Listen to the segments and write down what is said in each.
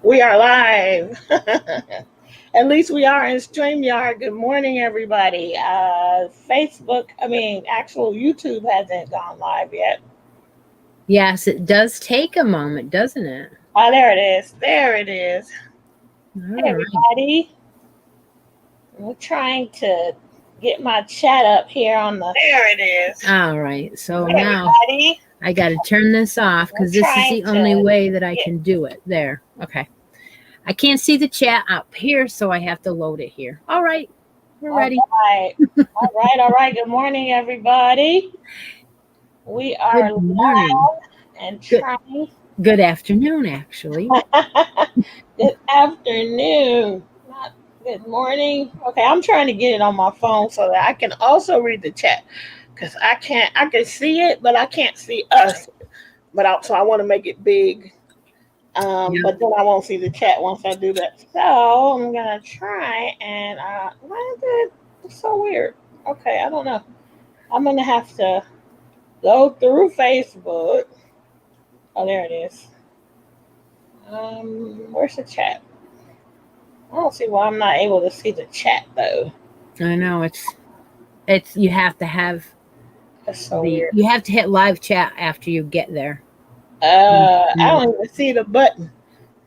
We are live. At least we are in StreamYard. Good morning, everybody. Actual YouTube hasn't gone live yet. Yes, it does take a moment, doesn't it? Oh, there it is. There it is. Hey, All right. everybody. I'm trying to get my chat up here on the. There it is. All right. So Hey, now everybody. I got to turn this off I'm because this is trying the only to way that I get. can do it. There. Okay. I can't see the chat up here, so I have to load it here. All right. We're All ready. right. All right. All right. Good morning, everybody. We are Good morning. live and Good trying. good afternoon, actually. Good afternoon. Not good morning. Okay, I'm trying to get it on my phone so that I can also read the chat because I can't. I can see it, but I can't see us. So I want to make it big. Yeah. But then I won't see the chat once I do that. So I'm gonna try and why is it? It's so weird. Okay, I don't know. I'm gonna have to go through Facebook. Oh, there it is. Where's the chat? I don't see why I'm not able to see the chat though. I know it's you have to have That's so weird. you have to hit live chat after you get there. I Mhm. don't even see the button.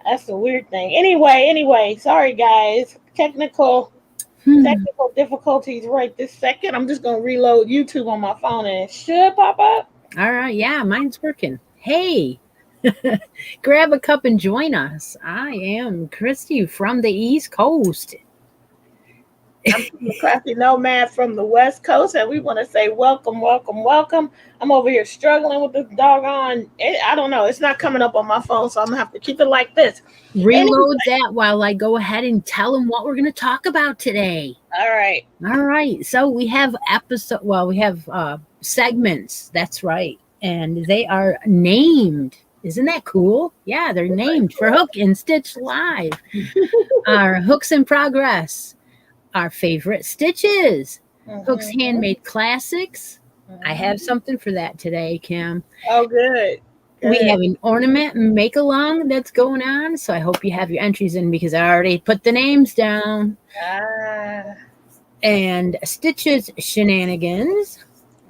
That's the weird thing. Anyway, sorry guys. Hmm. Technical difficulties right this second. I'm just gonna reload YouTube on my phone and it should pop up. All right. Yeah, mine's working. Hey, grab a cup and join us. I am Christy from the East Coast. I'm the crafty nomad from the West Coast, and we want to say welcome, welcome, welcome. I'm over here struggling with this doggone. I don't know. It's not coming up on my phone, so I'm gonna have to keep it like this. Anyway, Reload that while I go ahead and tell them what we're going to talk about today. all right. All right. So we have segments. That's right. And they are named. Isn't that cool? Yeah, they're named for Hook and Stitch Live. Our Hooks in Progress, our favorite stitches, Hook's Mm-hmm, Handmade Classics. I have mm-hmm. something for that today, Kim. Oh, good, We good. have an ornament make along that's going on. So I hope you have your entries in because I already put the names down. Ah, And stitches shenanigans,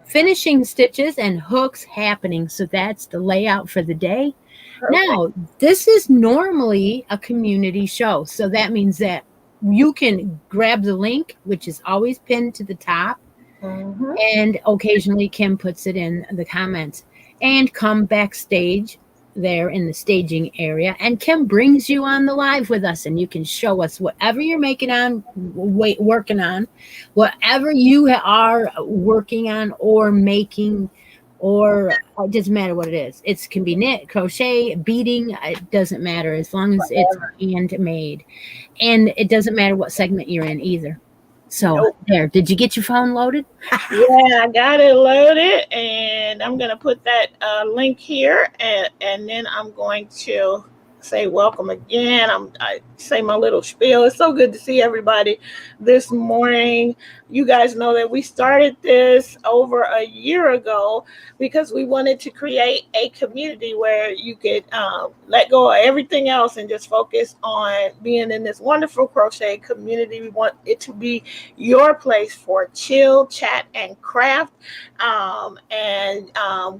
finishing stitches, and hooks happening. So that's the layout for the day. perfect. Now, this is normally a community show. So that means that you can grab the link, which is always pinned to the top, Mm-hmm. and occasionally Kim puts it in the comments, and come backstage there in the staging area, and Kim brings you on the live with us, and you can show us whatever you're making on working on, whatever you are working on or making, or it doesn't matter what it is. It can be knit, crochet, beading, it doesn't matter as long as it's Whatever. handmade, and it doesn't matter what segment you're in either. So Nope. there, did you get your phone loaded? Yeah, I got it loaded, and I'm gonna put that link here, and then I'm going to say welcome again. I say my little spiel. It's so good to see everybody this morning. You guys know that we started this over a year ago because we wanted to create a community where you could let go of everything else and just focus on being in this wonderful crochet community. We want it to be your place for chill, chat, and craft.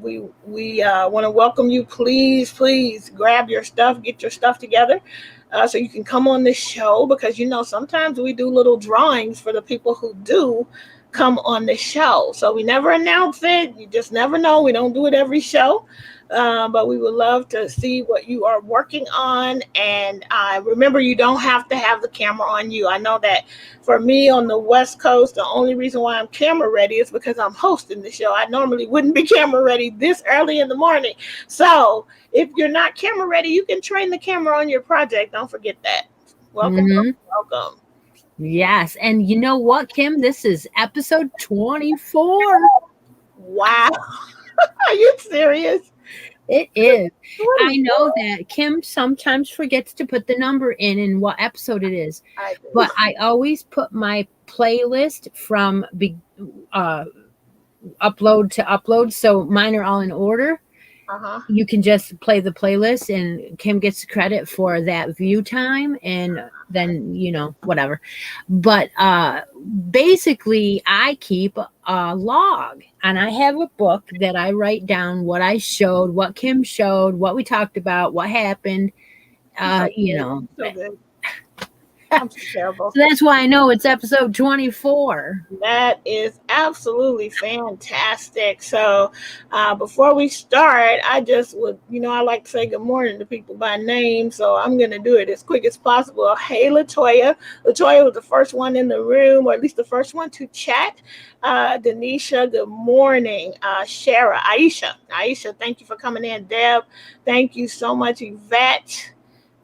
We want to welcome you. Please grab your stuff, get your stuff together. So you can come on this show because sometimes we do little drawings for the people who do come on the show. So we never announce it. You just never know. We don't do it every show. But we would love to see what you are working on. And remember, you don't have to have the camera on you. I know that for me on the West Coast, the only reason why I'm camera ready is because I'm hosting the show. I normally wouldn't be camera ready this early in the morning. So if you're not camera ready, you can train the camera on your project. Don't forget that. Welcome, Hmm. welcome. Yes. And you know what, Kim? This is episode 24. Wow. Are you serious? It is. I know 24? that Kim sometimes forgets to put the number in and what episode it is, I do. but I always put my playlist from uh, upload to upload. So mine are all in order. Uh-huh. You can just play the playlist and Kim gets credit for that view time, and then whatever. But basically I keep a log, and I have a book that I write down what I showed, what Kim showed, what we talked about, what happened. So you good. know So good. I'm so terrible. so that's why I know it's episode 24. That is absolutely fantastic. So, before we start, I just would, I like to say good morning to people by name. So, I'm going to do it as quick as possible. Hey, Latoya. Latoya was the first one in the room, or at least the first one to chat. Denisha, good morning. Shara, Aisha, thank you for coming in. Deb, thank you so much. Yvette,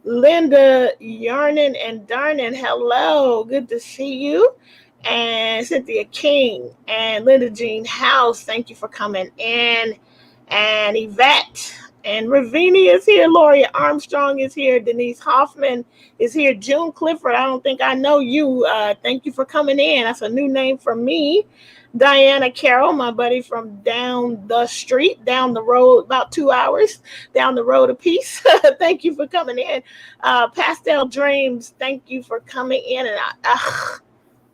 Linda, Yarnin, and Darnin, hello. Good to see you. And Cynthia King and Linda Jean House, thank you for coming in. And Yvette and Ravini is here. Lori Armstrong is here. Denise Hoffman is here. June Clifford, I don't think I know you. Thank you for coming in. That's a new name for me. Diana Carroll, my buddy from down the street, down the road, about 2 hours down the road a piece. Thank you for coming in. Pastel Dreams, thank you for coming in. And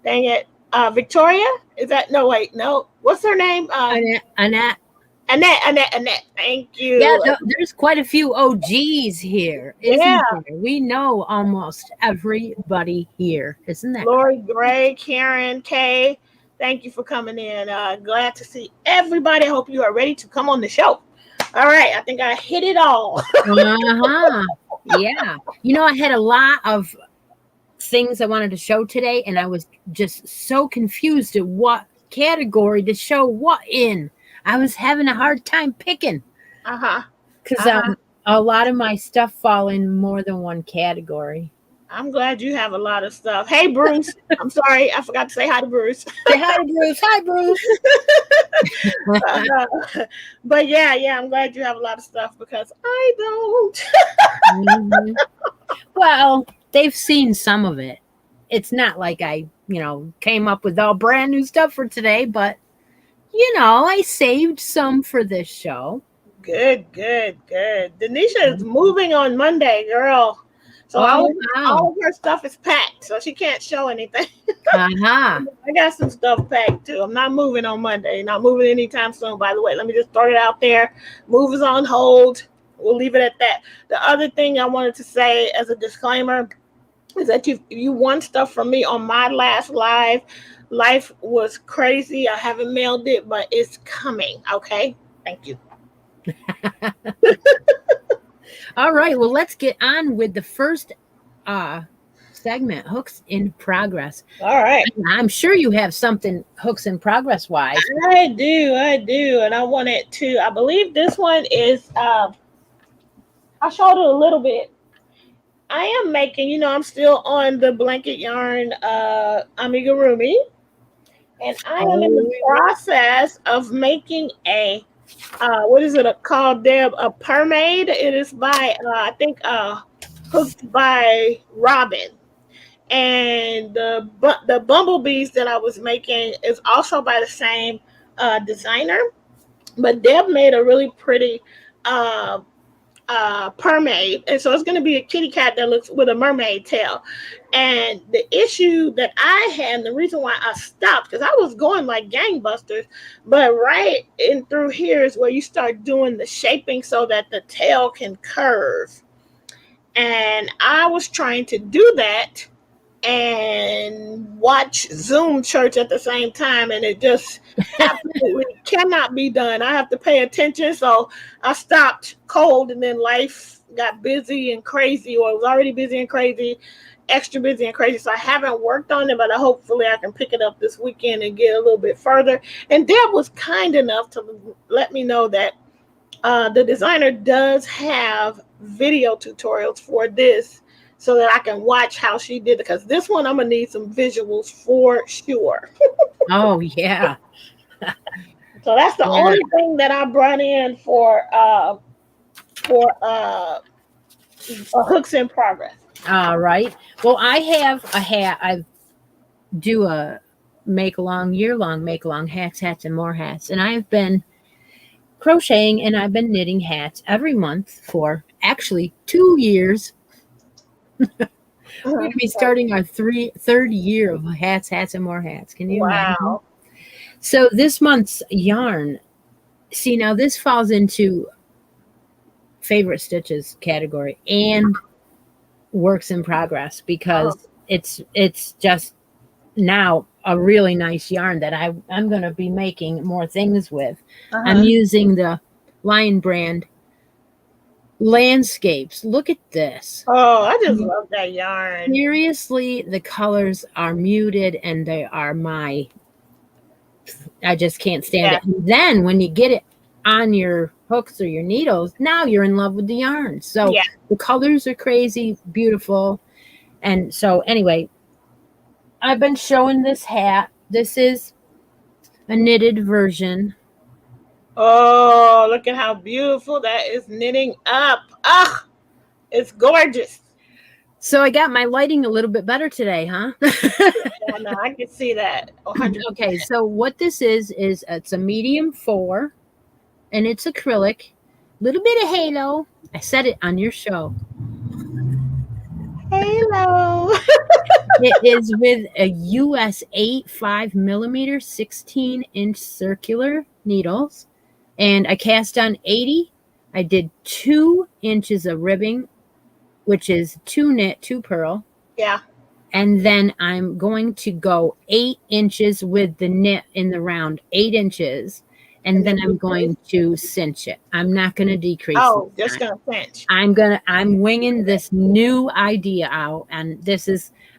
dang it. Victoria? Is that? No, wait. No. What's her name? Annette. Annette. Thank you. Yeah, there's quite a few OGs here, isn't Yeah. there? We know almost everybody here, isn't that? Lori Gray, Karen, Kay, thank you for coming in. Glad to see everybody. I hope you are ready to come on the show. All right. I think I hit it all. Uh-huh. Yeah. I had a lot of things I wanted to show today, and I was just so confused at what category to show what in. I was having a hard time picking. Uh-huh. Because a lot of my stuff fall in more than one category. I'm glad you have a lot of stuff. Hey, Bruce. I'm sorry. I forgot to say hi to Bruce. Say hi to Bruce. Hi, Bruce. But yeah, I'm glad you have a lot of stuff because I don't. Mm-hmm. Well, they've seen some of it. It's not like I, came up with all brand new stuff for today, but, I saved some for this show. Good. Denisha is moving on Monday, girl. So all of her stuff is packed, so she can't show anything. Uh-huh. I got some stuff packed too. I'm not moving on Monday. Not moving anytime soon, by the way. Let me just start it out there. Move is on hold. We'll leave it at that. The other thing I wanted to say as a disclaimer is that if you want stuff from me on my last live, life was crazy. I haven't mailed it, but it's coming. Okay? Thank you. All right. Well, let's get on with the first segment, Hooks in Progress. All right. I'm sure you have something Hooks in Progress wise. I do. And I wanted to, I believe this one is, I showed it a little bit. I am making, I'm still on the blanket yarn amigurumi. And I am in the process of making a, what is it called, Deb? A permade. It is by, I think, Hooked by Robin. And the bumblebees that I was making is also by the same designer. But Deb made a really pretty mermaid, and so it's going to be a kitty cat that looks with a mermaid tail. And the issue that I had, and the reason why I stopped, because I was going like gangbusters, but right in through here is where you start doing the shaping so that the tail can curve. And I was trying to do that and watch Zoom church at the same time, and it just absolutely cannot be done. I have to pay attention, so I stopped cold, and then life got busy and crazy, or it was already busy and crazy, extra busy and crazy, so I haven't worked on it, but hopefully I can pick it up this weekend and get a little bit further. And Deb was kind enough to let me know that the designer does have video tutorials for this, so that I can watch how she did it. Because this one, I'm going to need some visuals for sure. Oh, yeah. So that's the only thing that I brought in for Hooks in Progress. All right. Well, I have a hat. I do a year-long make-along hats, and more hats. And I've been crocheting, and I've been knitting hats every month for actually 2 years. We're going to be starting our third year of hats, and more hats. Can you imagine? Wow. So this month's yarn, see, now this falls into favorite stitches category and works in progress because Oh, it's just now a really nice yarn that I'm going to be making more things with. I'm using the Lion brand Landscapes. Look at this. oh, I just love that yarn. Seriously, the colors are muted and they are I just can't stand Yeah. it. And then when you get it on your hooks or your needles, now you're in love with the yarn. So Yeah. the colors are crazy, beautiful. And so anyway, I've been showing this hat. This is a knitted version. Oh, look at how beautiful that is knitting up. Ah, it's gorgeous. So I got my lighting a little bit better today, huh? Yeah, no, I can see that 100%. Okay, so what this is it's a medium 4 and it's acrylic. Little bit of halo. I said it on your show. Halo. It is with a US 8 5mm 16-inch circular needles, and I cast on 80. I did 2 inches of ribbing, which is 2 knit, 2 purl. Yeah. And then I'm going to go 8 inches with the knit in the round, 8 inches. And then I'm going to cinch it. I'm not going to decrease. Oh, just going to cinch. I'm winging this new idea out. And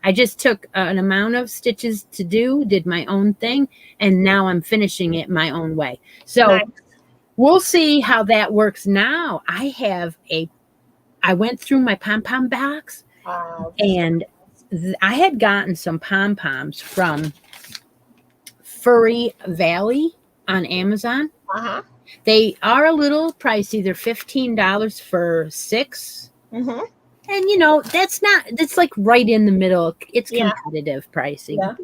I just took an amount of stitches to do, did my own thing. And now I'm finishing it my own way. So Nice. We'll see how that works now. I went through my pom-pom box and I had gotten some pom-poms from Furry Valley on Amazon. They are a little pricey. They're $15 for 6. Mm-hmm. And that's like right in the middle. It's competitive pricing. Yeah.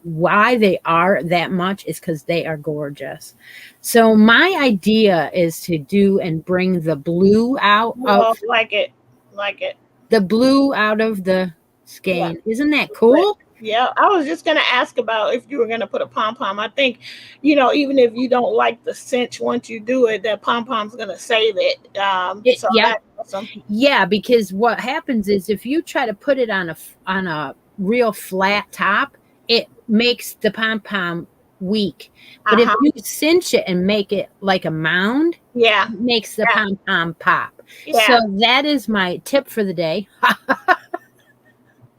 Why they are that much is because they are gorgeous. So my idea is to do and bring the blue out of like it. The blue out of the skein. Yeah. Isn't that cool? Yeah, I was just going to ask about if you were going to put a pom-pom. I think, even if you don't like the cinch, once you do it, that pom-pom's going to save it. So yeah. That's awesome. Yeah, because what happens is if you try to put it on a real flat top, it makes the pom-pom weak. But if you cinch it and make it like a mound, it makes the pom-pom pop. Yeah. So that is my tip for the day.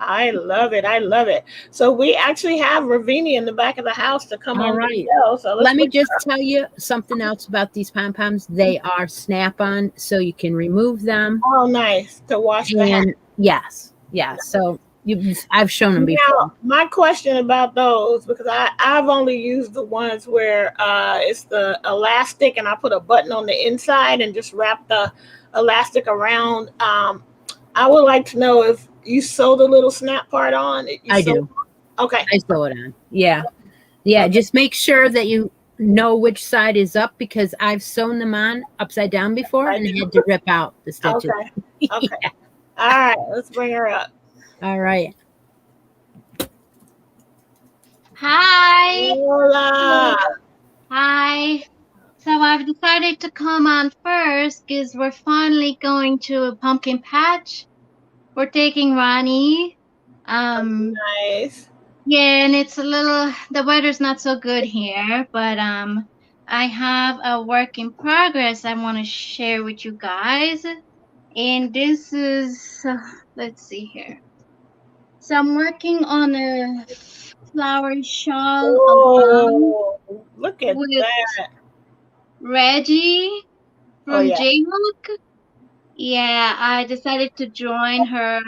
I love it. I love it. So we actually have Ravinia in the back of the house to come on the show. So let me just tell you something else about these pom-poms. They are snap-on, so you can remove them. Oh, nice. To wash the hat. Yes. Yeah. So I've shown them before. Now, my question about those, because I've only used the ones where it's the elastic and I put a button on the inside and just wrap the elastic around. I would like to know if you sew the little snap part on. I do. Okay. I sew it on. Yeah. Yeah. Okay. Just make sure that you know which side is up because I've sewn them on upside down before and had to rip out the stitches. Okay. Okay. Yeah. All right. Let's bring her up. All right. Hi. Hola. Hi. So I've decided to come on first because we're finally going to a pumpkin patch. We're taking Ronnie. Nice. Yeah, and it's the weather's not so good here, but I have a work in progress I want to share with you guys. And this is, let's see here. So I'm working on a flower shawl. Oh, look at that. Reggie from J-Hook. Yeah, I decided to join her.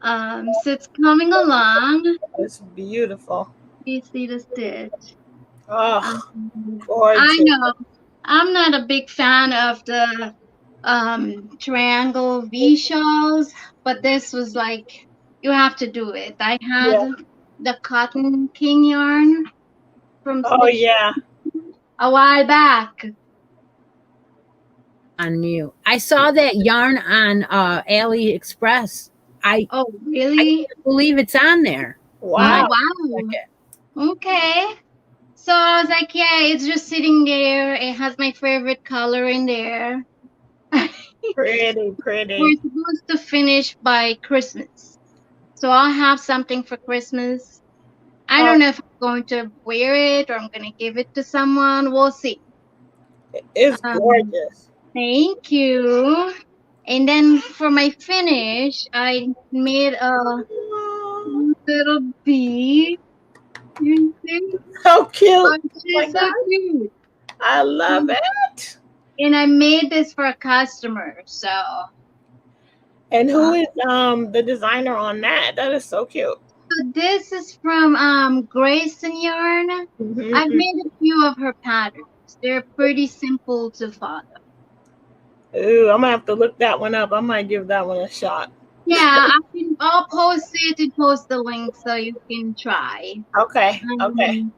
So it's coming along. It's beautiful. You see the stitch. Oh, gorgeous. I know. I'm not a big fan of the triangle V shawls, but this was like, you have to do it. I had the Cotton King yarn from Oh, yeah. a while back. On you. I saw that yarn on AliExpress. Oh, I really? can't believe it's on there. Wow. Oh, wow. Okay. So I was like, yeah, it's just sitting there. It has my favorite color in there. Pretty, We're pretty. supposed to finish by Christmas. So I'll have something for Christmas. I Oh, don't know if I'm going to wear it or I'm going to give it to someone. We'll see. it's Um, gorgeous. Thank you. And then for my finish, I made a little bee. You see? So cute. Oh, Oh my she's so God. cute. I love it. And I made this for a customer. So And who uh, is the designer on that? That is so cute. this is from Grace and Yarn. I've Mm-hmm. made a few of her patterns. They're pretty simple to follow. Ooh, I'm gonna have to look that one up. I might give that one a shot. Yeah, I'll post it and post the link so you can try. Okay, okay. Um,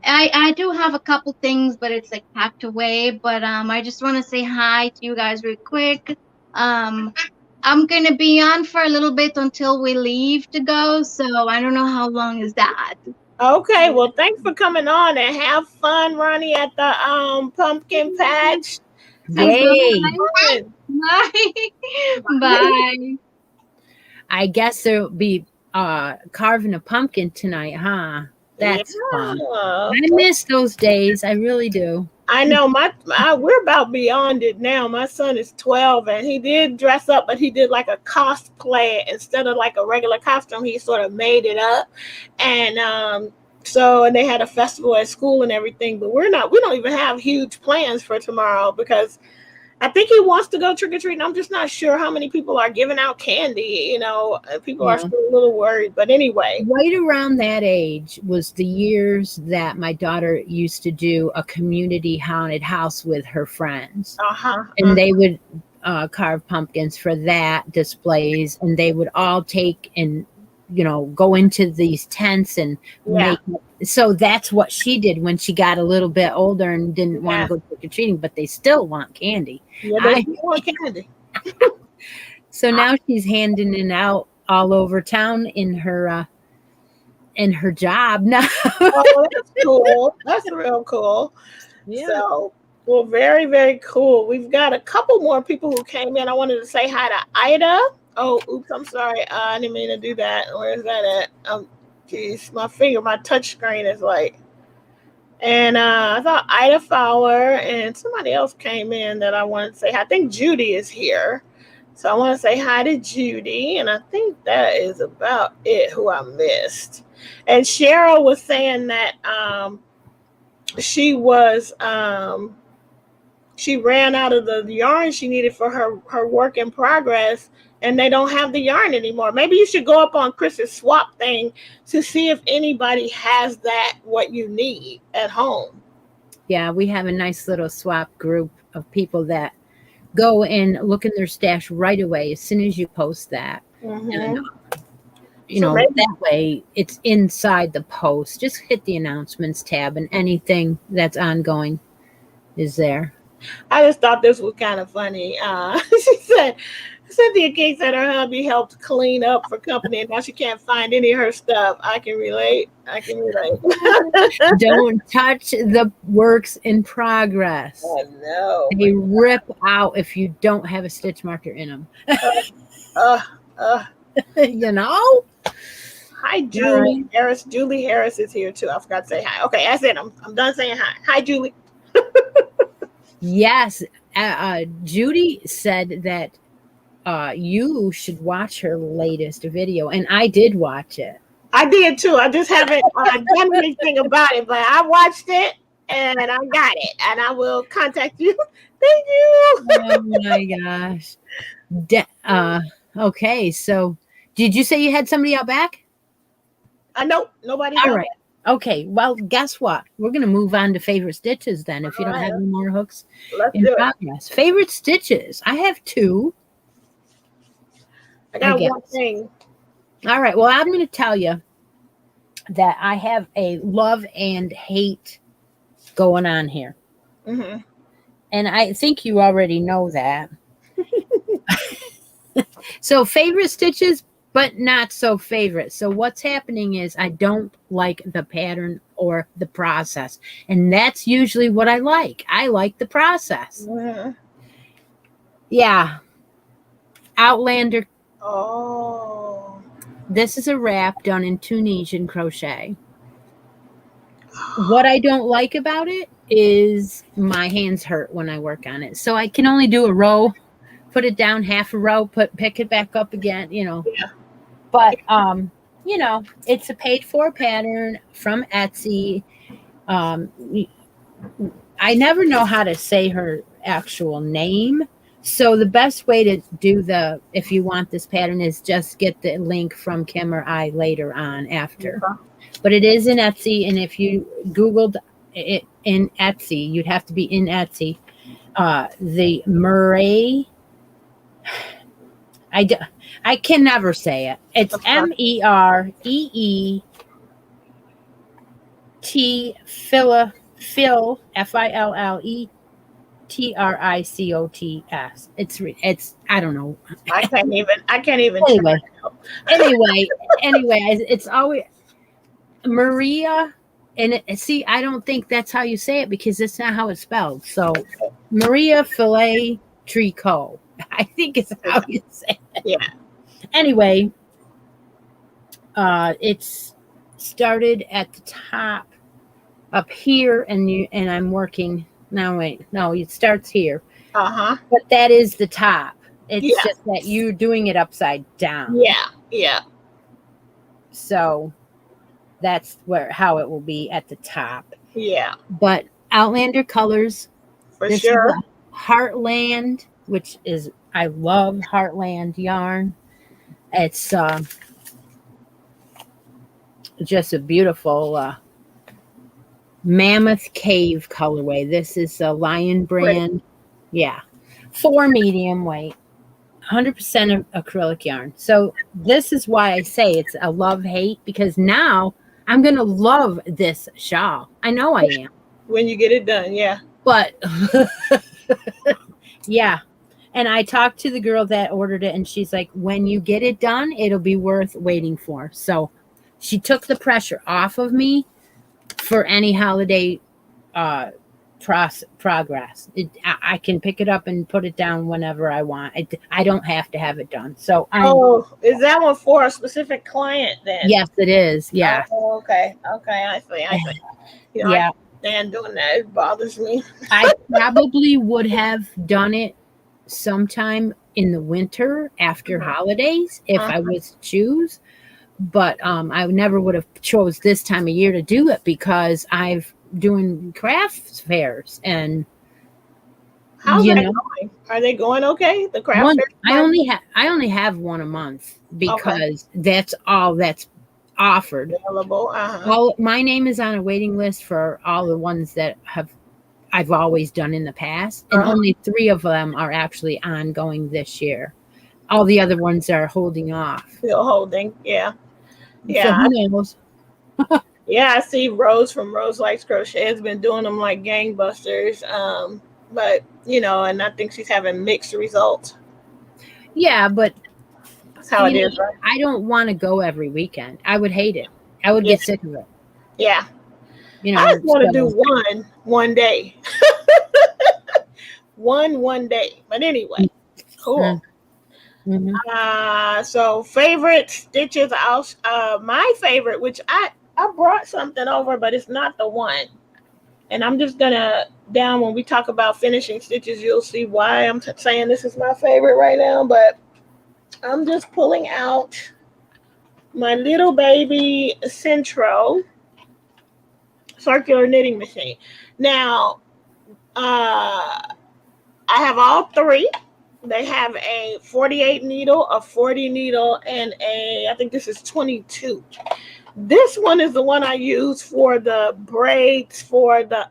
I do have a couple things, but it's like packed away. But I just want to say hi to you guys real quick. Um, I'm gonna be on for a little bit until we leave to go, so I don't know how long is that. Okay, well thanks for coming on and have fun, Ronnie, at the pumpkin patch. Have so Yay. much fun. Bye. Bye. I guess there'll be carving a pumpkin tonight, huh? That's fun. Yeah. I miss those days. I really do. I know we're about beyond it now. My son is 12 and he did dress up, but he did like a cosplay instead of like a regular costume. He sort of made it up. And and they had a festival at school and everything, but we don't even have huge plans for tomorrow because I think he wants to go trick or treating. I'm just not sure how many people are giving out candy. People are Yeah. still a little worried. But anyway, Right around that age was the years that my daughter used to do a community haunted house with her friends. And they would carve pumpkins for that displays, and they would all take and go into these tents and yeah, make. So that's what she did when she got a little bit older and didn't want yeah, to go trick or treating, but they still want candy. yeah. They still want candy. So now she's handing it out all over town in her job now. Oh, that's cool. That's real cool. Yeah. So, well, very, very cool. We've got a couple more people who came in. I wanted to say hi to Ida. Oh, oops, I'm sorry. I didn't mean to do that. Where is that at? Geez, my touch screen is like. And I thought Ida Fowler and somebody else came in that I wanted to say hi. I think Judy is here. So I want to say hi to Judy. And I think that is about it who I missed. And Cheryl was saying that she ran out of the yarn she needed for her work in progress, and they don't have the yarn anymore. Maybe you should go up on Chris's swap thing to see if anybody has what you need at home. Yeah, we have a nice little swap group of people that go and look in their stash right away as soon as you post that. Mm-hmm. And that way it's inside the post. Just hit the announcements tab and anything that's ongoing is there. I just thought this was kind of funny. She said, Cynthia King said her hubby helped clean up for company and now she can't find any of her stuff. I can relate. Don't touch the works in progress. I know. They rip out if you don't have a stitch marker in them. Hi, Julie Harris. Julie Harris is here too. I forgot to say hi. Okay, that's it. I'm done saying hi. Hi, Julie. Yes. Judy said that you should watch her latest video, and I did watch it. I did too. I just haven't done anything about it, but I watched it and I got it, and I will contact you. Thank you. Oh my gosh. Okay, so did you say you had somebody out back? Nope, nobody. All right. Okay, well, guess what? We're going to move on to favorite stitches then, if you don't have any more hooks in progress. Favorite stitches. I have two. I got one thing. All right, well, I'm going to tell you that I have a love and hate going on here. Mm-hmm. And I think you already know that. So favorite stitches, but not so favorite. So what's happening is I don't like the pattern or the process. And that's usually what I like. I like the process. Mm-hmm. Yeah. Outlander. Oh. This is a wrap done in Tunisian crochet. What I don't like about it is my hands hurt when I work on it. So I can only do a row, put it down half a row, pick it back up again, you know. Yeah. But you know, it's a paid for pattern from Etsy. I never know how to say her actual name. So the best way to do if you want this pattern is just get the link from Kim or I later on after. Okay. But it is in Etsy, and if you Googled it in Etsy, you'd have to be in Etsy. The Murray, I can never say it. It's MEREET Phil FILLETRICOTS. It's I don't know. I can't even Anyway, it's always Maria, and see, I don't think that's how you say it because it's not how it's spelled. So, Maria Filet Tricot, I think it's how you say it. Yeah. Anyway, it's started at the top up here, and I'm working now. Wait, no, it starts here. But that is the top. It's just that you're doing it upside down. Yeah. So that's how it will be at the top. Yeah. But Outlander colors. For sure. Heartland, which is, I love Heartland yarn. It's just a beautiful Mammoth Cave colorway. This is a Lion brand. Great. Yeah. 4 medium weight. 100% acrylic yarn. So this is why I say it's a love-hate, because now I'm going to love this shawl. I know I am. When you get it done, yeah. But, yeah. And I talked to the girl that ordered it, and she's like, when you get it done, it'll be worth waiting for. So she took the pressure off of me for any holiday progress. I can pick it up and put it down whenever I want. I don't have to have it done. So is that one for a specific client then? Yes, it is. Yeah. Oh, okay. I see. You know, yeah. I can't stand doing that. It bothers me. I probably would have done it sometime in the winter after holidays if I was to choose. But I never would have chose this time of year to do it because I've doing craft fairs and how's that going? Are they going okay? The craft fairs? I only have one a month because that's all that's offered. Available. My name is on a waiting list for all the ones that I've always done in the past, and only 3 of them are actually ongoing this year. All the other ones are holding off. Still holding, yeah. So who knows? Yeah, I see Rose from Rose Likes Crochet has been doing them like gangbusters. But you know, and I think she's having mixed results. Yeah, but that's how it is, right? I don't want to go every weekend. I would hate it. I would get sick of it. Yeah. You know, I just want to do one day. one day. But anyway, cool. So favorite stitches. My favorite, which I brought something over, but it's not the one. And I'm just gonna when we talk about finishing stitches, you'll see why I'm saying this is my favorite right now. But I'm just pulling out my little baby Centro circular knitting machine. Now, I have all 3. They have a 48 needle, a 40 needle, and I think this is 22. This one is the one I use for the braids for the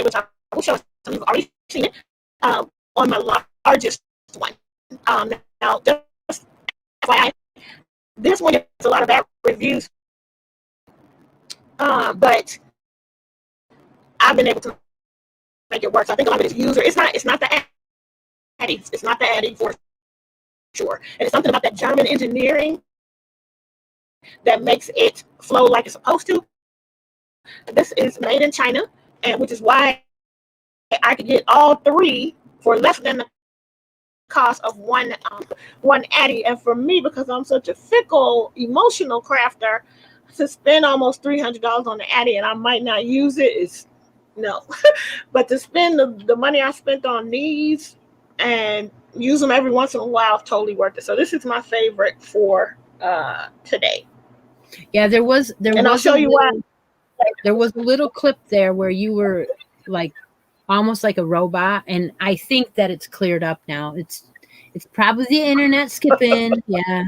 which I will show just FYI, this one gets a lot of bad reviews, but I've been able to make it work. So I think a lot of it is user. It's not the Addy. It's not the Addy for sure. And it's something about that German engineering that makes it flow like it's supposed to. This is made in China, and which is why I could get all three for less than the cost of one Addy. And for me, because I'm such a fickle, emotional crafter, to spend almost $300 on the Addy and I might not use it is no. But to spend the money I spent on these and use them every once in a while, totally worth it. So this is my favorite for today. Yeah, there was I'll show you why. There was a little clip there where you were like almost like a robot, and I think that it's cleared up now. It's probably the internet skipping. Yeah,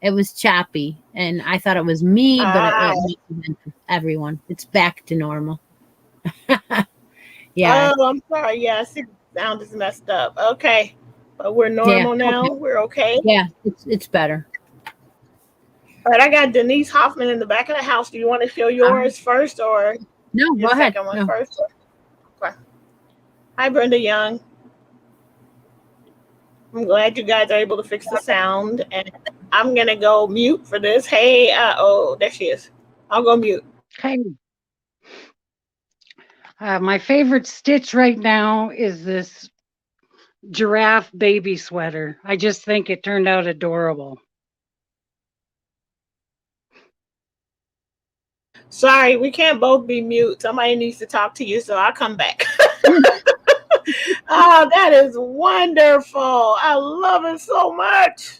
it was choppy, and I thought it was me, but it was everyone. It's back to normal. Yeah. Oh, I'm sorry. Yeah, I see the sound is messed up. Okay, but we're normal now. Okay. We're okay. Yeah, it's better. All right, I got Denise Hoffman in the back of the house. Do you want to show yours first, or no? Go ahead. Second one first? Okay. Hi, Brenda Young. I'm glad you guys are able to fix the sound, and I'm gonna go mute for this. Hey, oh, there she is. I'll go mute. Hi. My favorite stitch right now is this giraffe baby sweater. I just think it turned out adorable. Sorry, we can't both be mute. Somebody needs to talk to you, so I'll come back. Oh, that is wonderful. I love it so much.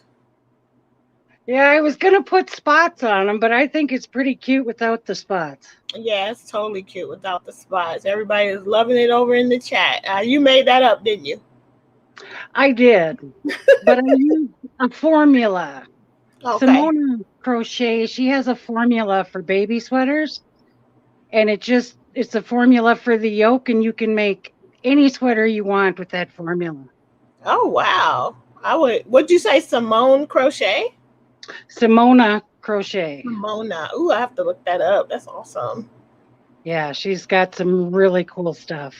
Yeah, I was going to put spots on them, but I think it's pretty cute without the spots. Yeah, it's totally cute without the spots. Everybody is loving it over in the chat. You made that up, didn't you? I did, but I used a formula. Okay. Simona Crochet, she has a formula for baby sweaters, and it's a formula for the yoke, and you can make any sweater you want with that formula. Oh, wow. What'd you say, Simone Crochet? Simona Crochet. Simona. Ooh, I have to look that up. That's awesome. Yeah, she's got some really cool stuff.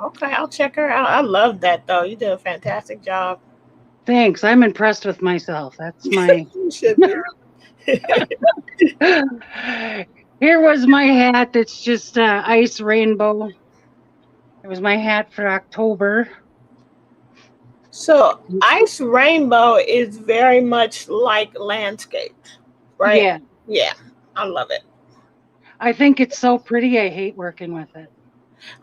Okay, I'll check her out. I love that, though. You did a fantastic job. Thanks. I'm impressed with myself. That's my... You should be. Here was my hat. It's just ice rainbow. It was my hat for October. So ice rainbow is very much like landscape, right? Yeah. Yeah, I love it. I think it's so pretty. I hate working with it.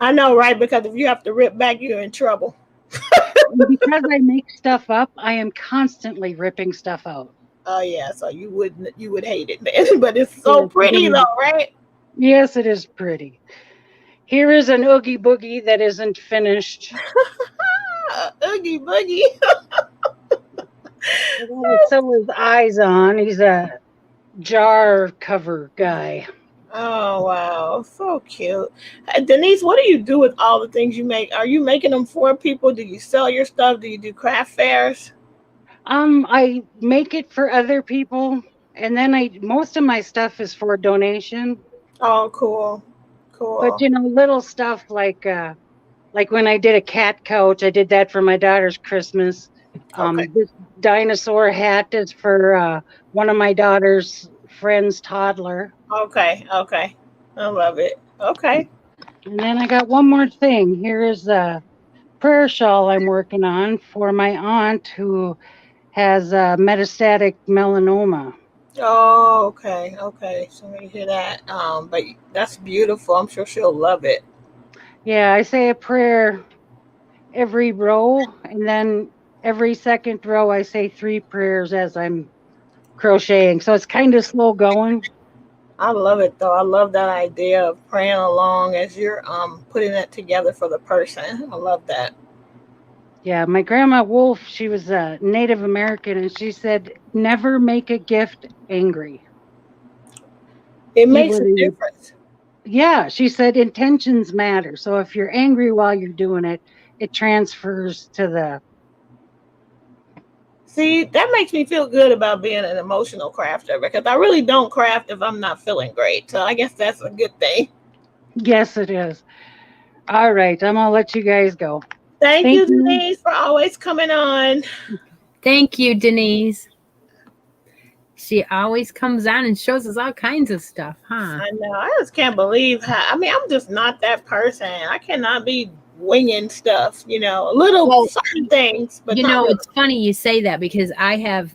I know, right? Because if you have to rip back, you're in trouble. Because I make stuff up, I am constantly ripping stuff out. Oh yeah, so you would hate it, man. But it's so pretty though, right? Yes, it is pretty. Here is an Oogie Boogie that isn't finished. Oogie Boogie. So his eyes on. He's a jar cover guy. Oh wow, so cute. Denise, what do you do with all the things you make? Are you making them for people? Do you sell your stuff? Do you do craft fairs? I make it for other people, and then most of my stuff is for donation. Oh, cool. But little stuff like when I did a cat couch, I did that for my daughter's Christmas. Okay. This dinosaur hat is for one of my daughter's friend's toddler. Okay. I love it. Okay. And then I got one more thing. Here is a prayer shawl I'm working on for my aunt who has metastatic melanoma. Oh, okay. So you hear that. But that's beautiful. I'm sure she'll love it. Yeah, I say a prayer every row, and then every second row I say 3 prayers as I'm crocheting. So it's kind of slow going. I love it though. I love that idea of praying along as you're putting it together for the person. I love that. Yeah, my grandma Wolf, she was a Native American, and she said, never make a gift angry. It makes a difference. Yeah, she said intentions matter. So if you're angry while you're doing it, it transfers to See, that makes me feel good about being an emotional crafter because I really don't craft if I'm not feeling great. So I guess that's a good thing. Yes, it is. All right, I'm gonna let you guys go. Thank Thank you, you. Denise, for always coming on. Thank you, Denise. She always comes on and shows us all kinds of stuff, huh? I know. I just can't believe how. I mean, I'm just not that person. I cannot be winging stuff. Little Well, certain things, but you not know, really. it's funny you say that because I have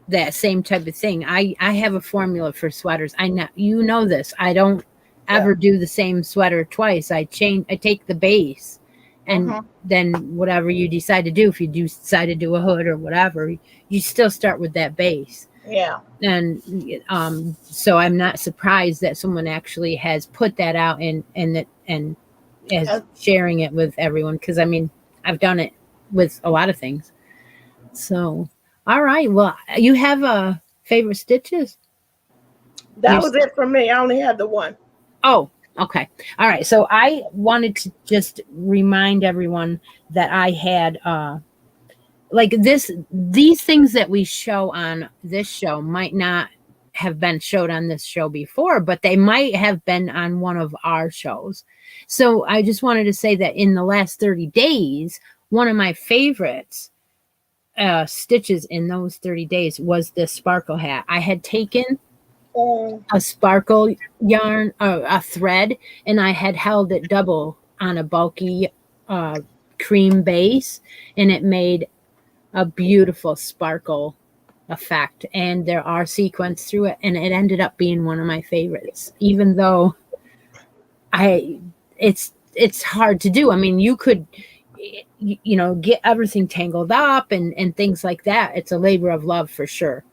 that same type of thing. I have a formula for sweaters. I know you know this. I don't Yeah. ever do the same sweater twice. I take the base and Uh-huh. then whatever you decide to do, if you do decide to do a hood or whatever, you still start with that base. Yeah. And so I'm not surprised that someone actually has put that out and is sharing it with everyone, because I mean I've done it with a lot of things. So all right, well, you have favorite stitches? That You was it for me. I only had the one. Oh, okay. All right. So I wanted to just remind everyone that I had like these things that we show on this show might not have been showed on this show before, but they might have been on one of our shows. So I just wanted to say that in the last 30 days, one of my favorites stitches in those 30 days was this sparkle hat. I had taken Oh, a sparkle yarn, a thread, and I had held it double on a bulky cream base, and it made a beautiful sparkle effect. And there are sequins through it, and it ended up being one of my favorites, even though it's hard to do. I mean, you could get everything tangled up and things like that. It's a labor of love for sure.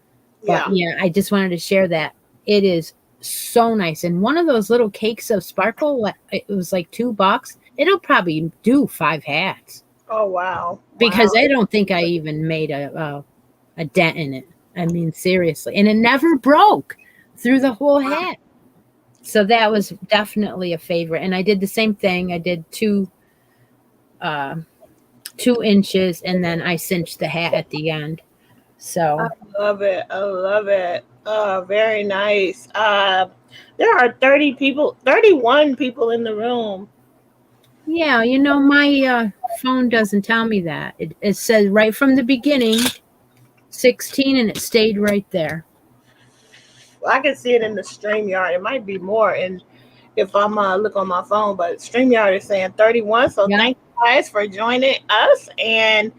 But yeah. yeah, I just wanted to share that. It is so nice. And one of those little cakes of sparkle, it was like $2. It'll probably do 5 hats, Oh, wow. Wow. because I don't think I even made a dent in it. I mean, seriously. And it never broke through the whole hat. So that was definitely a favorite. And I did the same thing. I did 2 inches, and then I cinched the hat at the end. So Love it. I love it. Very nice. There are 31 people in the room. yeah, my phone doesn't tell me that. It says right from the beginning 16, and it stayed right there. Well, I can see it in the StreamYard. It might be more if I'm look on my phone, but StreamYard is saying 31. So Yeah. thank you guys for joining us. And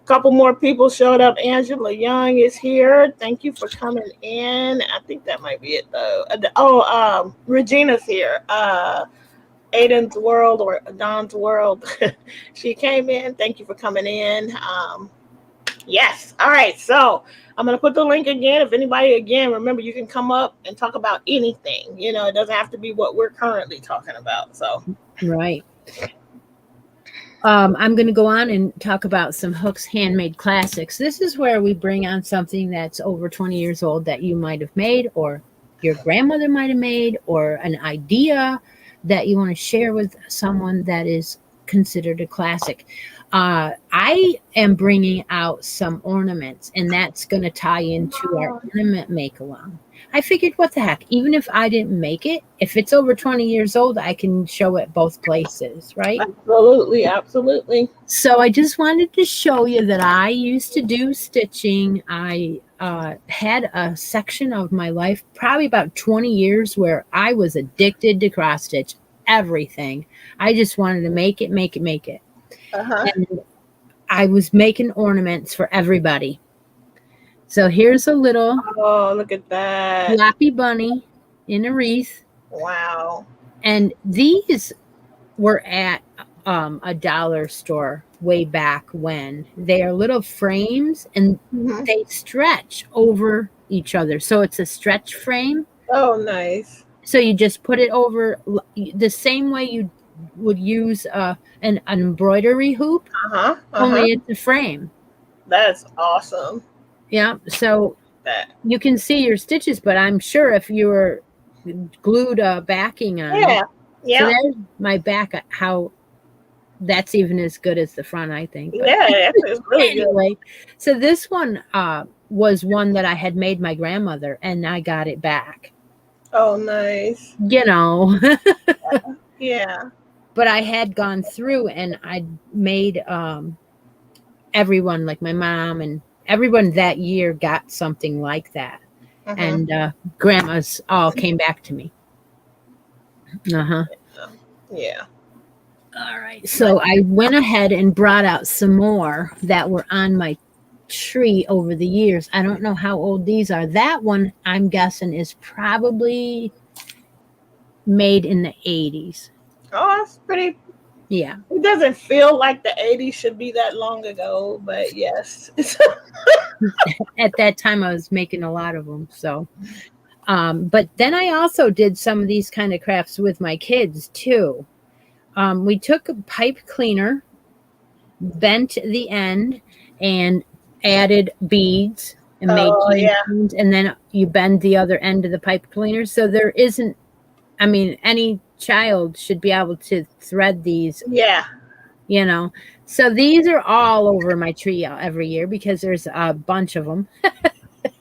a couple more people showed up. Angela Young is here. Thank you for coming in. I think that might be it though. Regina's here. Aiden's World or Don's World. She came in. Thank you for coming in. Yes. All right. So I'm going to put the link again. If anybody, again, remember, you can come up and talk about anything. It doesn't have to be what we're currently talking about. So, Right. I'm going to go on and talk about some Hooks Handmade Classics. This is where we bring on something that's over 20 years old that you might have made, or your grandmother might have made, or an idea that you want to share with someone that is considered a classic. I am bringing out some ornaments, and that's going to tie into our ornament make-along. I figured, what the heck, even if I didn't make it, if it's over 20 years old, I can show it both places, right? absolutely. Absolutely. So I just wanted to show you that I used to do stitching. I had a section of my life, probably about 20 years, where I was addicted to cross stitch everything. I just wanted to make it. Uh-huh. And I was making ornaments for everybody. So here's a little Oh, look at that. floppy bunny in a wreath. Wow. And these were at a dollar store way back when. They are little frames, and Mhm. they stretch over each other. So it's a stretch frame. Oh, nice. So you just put it over the same way you would use an embroidery hoop, Uh-huh. only it's a frame. That's awesome. Yeah. So That. you can see your stitches, but I'm sure if you were glued backing on Yeah. it. Yeah. So there's my back, how that's even as good as the front, I think. But Yeah, it's really good. anyway, so this one was one that I had made my grandmother, and I got it back. Oh, nice. You know, Yeah. but I had gone through and I made everyone, like my mom and everyone that year, got something like that. Mhm. And grandmas all came back to me. Yeah. All right. So I went ahead and brought out some more that were on my tree over the years. I don't know how old these are. That one, I'm guessing, is probably made in the 80s. Oh, that's pretty. Yeah. It doesn't feel like the 80s should be that long ago, but yes. At that time, I was making a lot of them. So, but then I also did some of these kind of crafts with my kids too. We took a pipe cleaner, bent the end, and added beads and made chains, and then you bend the other end of the pipe cleaner. So there isn't, I mean, any child should be able to thread these. Yeah. You know, so these are all over my tree every year because there's a bunch of them.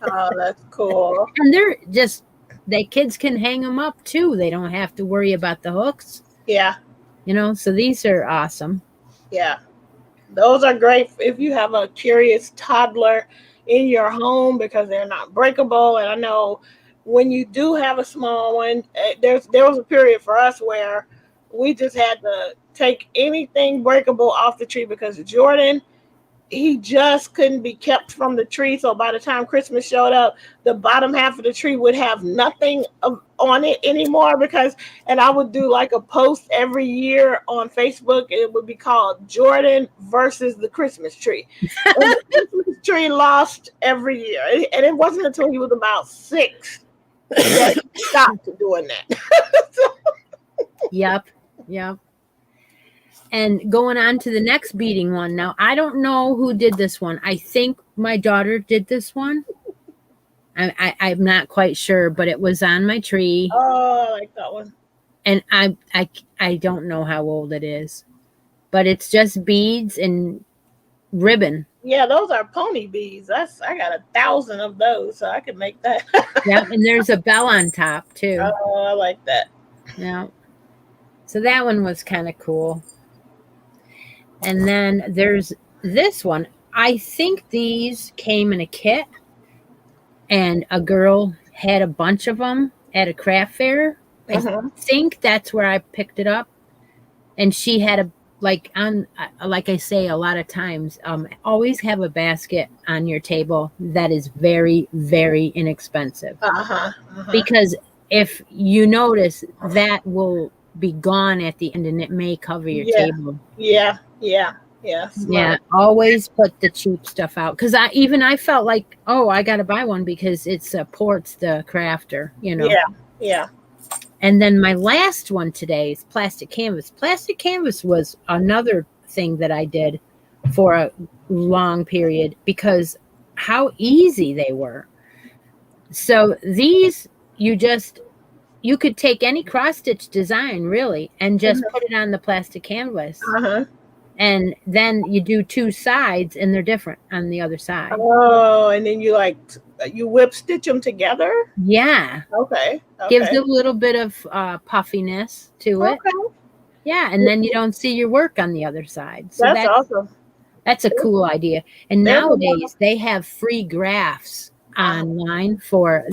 Oh, that's cool. And they're just, they kids can hang them up too. They don't have to worry about the hooks. Yeah. You know, so these are awesome. Yeah. Those are great if you have a curious toddler in your home because they're not breakable. And I know when you do have a small one, there was a period for us where we just had to take anything breakable off the tree because Jordan, he just couldn't be kept from the tree. So by the time Christmas showed up, the bottom half of the tree would have nothing on it anymore and I would do like a post every year on Facebook. And it would be called Jordan versus the Christmas tree. And the Christmas tree lost every year. And it wasn't until he was about 6 that he stopped doing that. Yep. And going on to the next beading one. Now, I don't know who did this one. I think my daughter did this one. I'm not quite sure, but it was on my tree. Oh, I like that one. And I don't know how old it is, but it's just beads and ribbon. Yeah, those are pony beads. I got 1,000 of those, so I could make that. Yeah, and there's a bell on top too. Oh, I like that. Yeah. So that one was kind of cool. And then there's this one. I think these came in a kit, and a girl had a bunch of them at a craft fair. I think that's where I picked it up. And she had like I say a lot of times, always have a basket on your table that is very, very inexpensive. Because if you notice, that will be gone at the end and it may cover your table. Yeah. Always put the cheap stuff out, because I felt like, oh, I gotta buy one because it supports the crafter, you know. Yeah. And then my last one today is plastic canvas. Plastic canvas was another thing that I did for a long period because how easy they were. So these, you could take any cross stitch design really and just put it on the plastic canvas. And then you do 2 sides and they're different on the other side. Oh, and then you whip stitch them together? Yeah. Okay. Gives a little bit of puffiness to it. Okay. Yeah, and then you don't see your work on the other side. So that's awesome. That's a cool idea. And nowadays they have free graphs online for,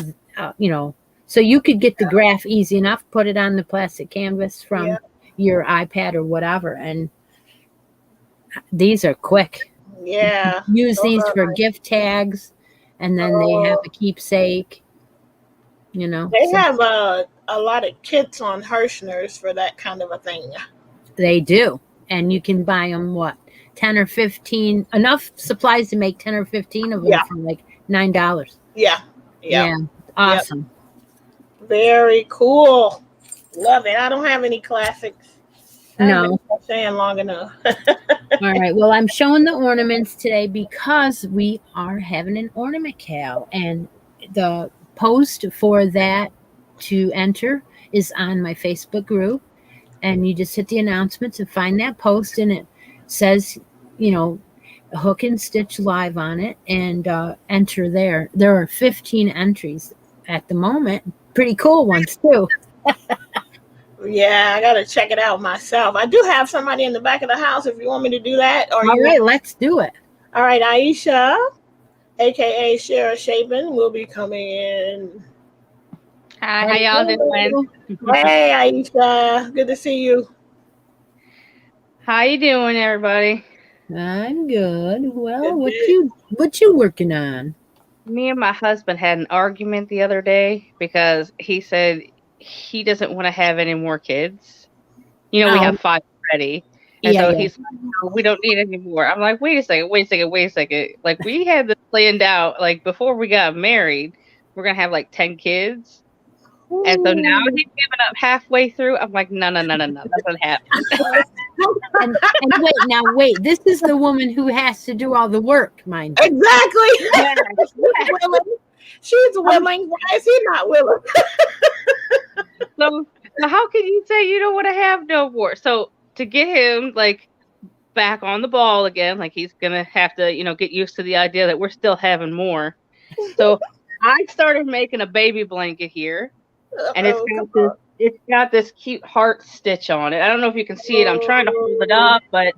so you could get the graph easy enough, put it on the plastic canvas from your iPad or whatever, and these are quick. Yeah. Use these for gift tags, and then they have a keepsake. You know, they have a lot of kits on Hirschner's for that kind of a thing. They do, and you can buy them 10 or 15, enough supplies to make 10 or 15 of them for like $9. Yeah. Awesome. Yep. Very cool. Love it. I don't have any classics. No. Saying long enough. All right. Well, I'm showing the ornaments today because we are having an ornament cal, and the post for that to enter is on my Facebook group. and you just hit the announcements and find that post, and it says, hook and stitch live on it, and enter there. There are 15 entries at the moment. Pretty cool ones too. Yeah, I gotta check it out myself. I do have somebody in the back of the house if you want me to do that. Or All right, let's do it. All right, Aisha, aka Shara Shapen, will be coming in. Hi, how y'all doing? Hey, Aisha, good to see you. How you doing, everybody? I'm good. Well, Good. what you working on? Me and my husband had an argument the other day because he said he doesn't want to have any more kids. We have 5 already. And Yeah, so yeah. he's like, no, we don't need any more. I'm like, wait a second. Like, we had this planned out, like, before we got married, we're going to have, like, 10 kids. And so now he's giving up halfway through. I'm like, no, that's not happening. And wait, this is the woman who has to do all the work, mind you. Exactly. Yeah. She's willing. Why is he not willing? So how can you say you don't want to have no more? So to get him like back on the ball again, like he's gonna have to, get used to the idea that we're still having more. So I started making a baby blanket here, and it's got this cute heart stitch on it. I don't know if you can see it. I'm trying to hold it up, but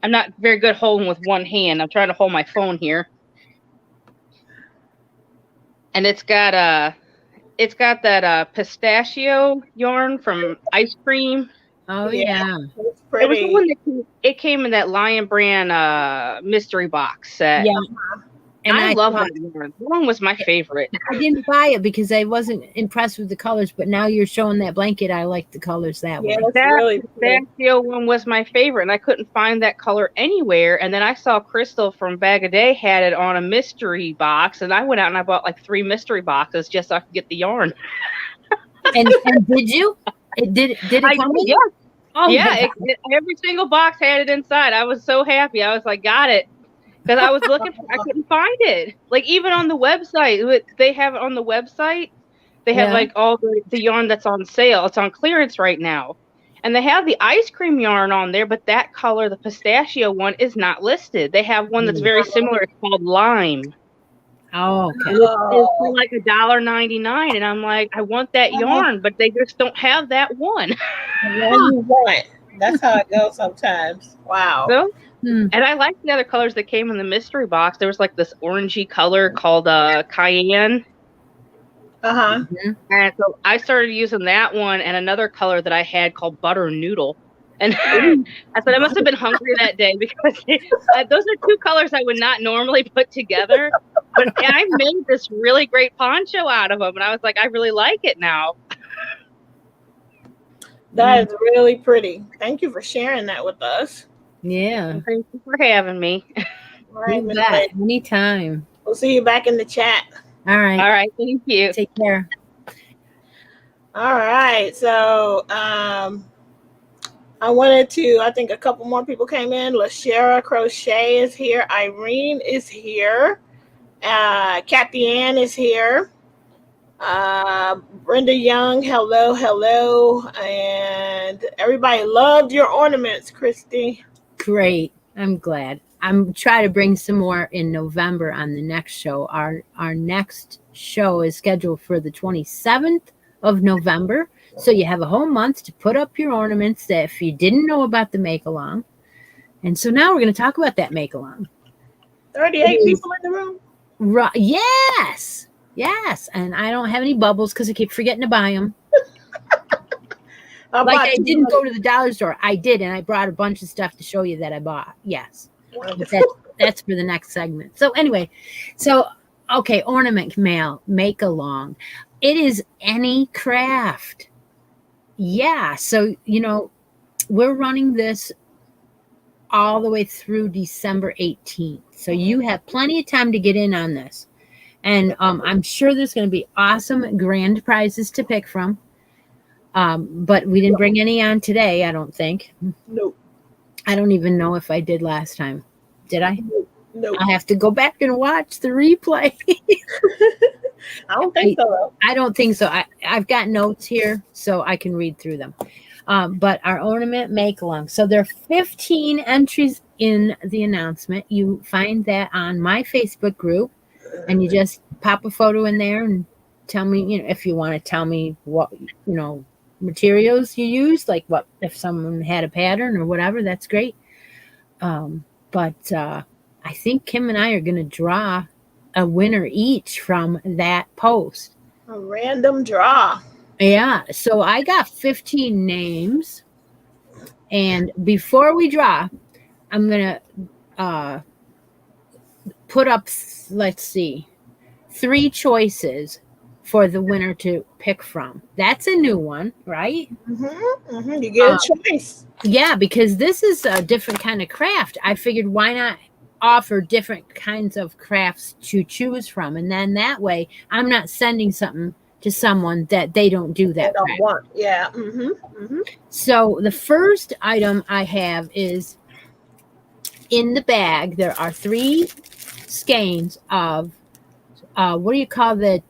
I'm not very good holding with one hand. I'm trying to hold my phone here, and it's got that pistachio yarn from ice cream. Oh yeah. It's pretty. It was the one that came in that Lion Brand mystery box set. Yeah. And I love that yarn. That one was my favorite. I didn't buy it because I wasn't impressed with the colors, but now you're showing that blanket. I like the colors that way. That's really cool. Pistachio one was my favorite, and I couldn't find that color anywhere. And then I saw Crystal from Bag A Day had it on a mystery box, and I went out and I bought like 3 mystery boxes just so I could get the yarn. And did you? Did it come in? Yeah. Oh, yeah, every single box had it inside. I was so happy. I was like, got it. Because I was looking for I couldn't find it. Like, even on the website, they have it on the website. They have, like, all the yarn that's on sale. It's on clearance right now. And they have the ice cream yarn on there, but that color, the pistachio one, is not listed. They have one that's very similar. It's called Lime. Oh, okay. It's for like $1.99, and I'm like, I want that yarn, but they just don't have that one. The one you want. That's how it goes sometimes. Wow. So, and I like the other colors that came in the mystery box. There was like this orangey color called Cayenne. Uh-huh. And so I started using that one and another color that I had called Butter Noodle. And I said I must have been hungry that day because those are 2 colors I would not normally put together. But I made this really great poncho out of them. And I was like, I really like it now. That is really pretty. Thank you for sharing that with us. Yeah. Thank you for having me. All right, You Miss bet. Faye. Anytime. We'll see you back in the chat. All right. All right. Thank you. Take care. All right. So I think a couple more people came in. LaShara Crochet is here. Irene is here. Kathy Ann is here. Brenda Young, hello. And everybody loved your ornaments, Christy. Great. I'm glad. I'm trying to bring some more in November on the next show. Our next show is scheduled for the 27th of November. So you have a whole month to put up your ornaments that if you didn't know about the make-along. And so now we're going to talk about that make-along. 38 people in the room? Right. Yes. And I don't have any bubbles because I keep forgetting to buy them. Like I didn't go to the dollar store. I did, and I brought a bunch of stuff to show you that I bought. Yes. That's for the next segment. So anyway, okay, ornament mail, make along. It is any craft. Yeah. So, we're running this all the way through December 18th. So you have plenty of time to get in on this. And I'm sure there's going to be awesome grand prizes to pick from. But we didn't bring any on today, I don't think. Nope. I don't even know if I did last time. Did I? Nope. I have to go back and watch the replay. I don't think so. I don't think so. I've got notes here, so I can read through them. But our ornament make along. So there are 15 entries in the announcement. You find that on my Facebook group, and you just pop a photo in there and tell me, if you want to tell me what, materials you use, like what, if someone had a pattern or whatever, that's great. But I think Kim and I are going to draw a winner each from that post. A random draw. Yeah. So I got 15 names. And before we draw, I'm going to put up, let's see, 3 choices for the winner to pick from. That's a new one, right? You get a choice. Yeah, because this is a different kind of craft. I figured, why not offer different kinds of crafts to choose from? And then that way, I'm not sending something to someone that they don't do that. They don't want. Yeah. So the first item I have is in the bag. There are 3 skeins of what do you call the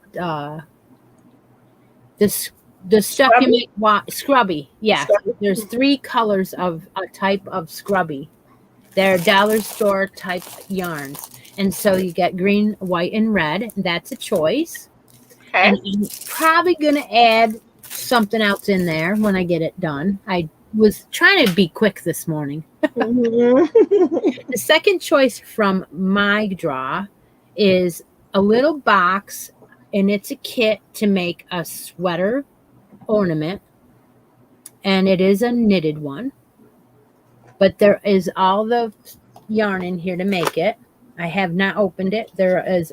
stuff Scrubby? you make scrubby? Yeah. Scrubby. There's 3 colors of a type of scrubby. They're dollar store type yarns, and so you get green, white, and red. That's a choice. Okay. And I'm probably gonna add something else in there when I get it done. I was trying to be quick this morning. The second choice from my draw is a little box, and it's a kit to make a sweater ornament, and it is a knitted one, but there is all the yarn in here to make it. I have not opened it. There is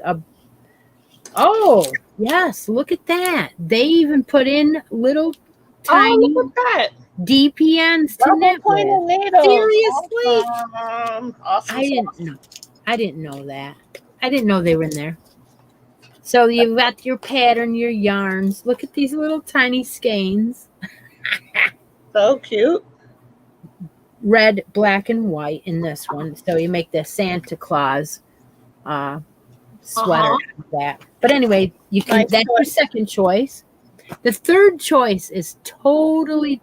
oh yes, look at that. They even put in little tiny look at that. DPNs to knit with. Double-pointed needles. Seriously? Awesome. I didn't know that. I didn't know they were in there. So you've got your pattern, your yarns. Look at these little tiny skeins. So cute. Red, black, and white in this one. So you make the Santa Claus sweater out of that. But anyway, you can. Nice That's your second choice. The third choice is totally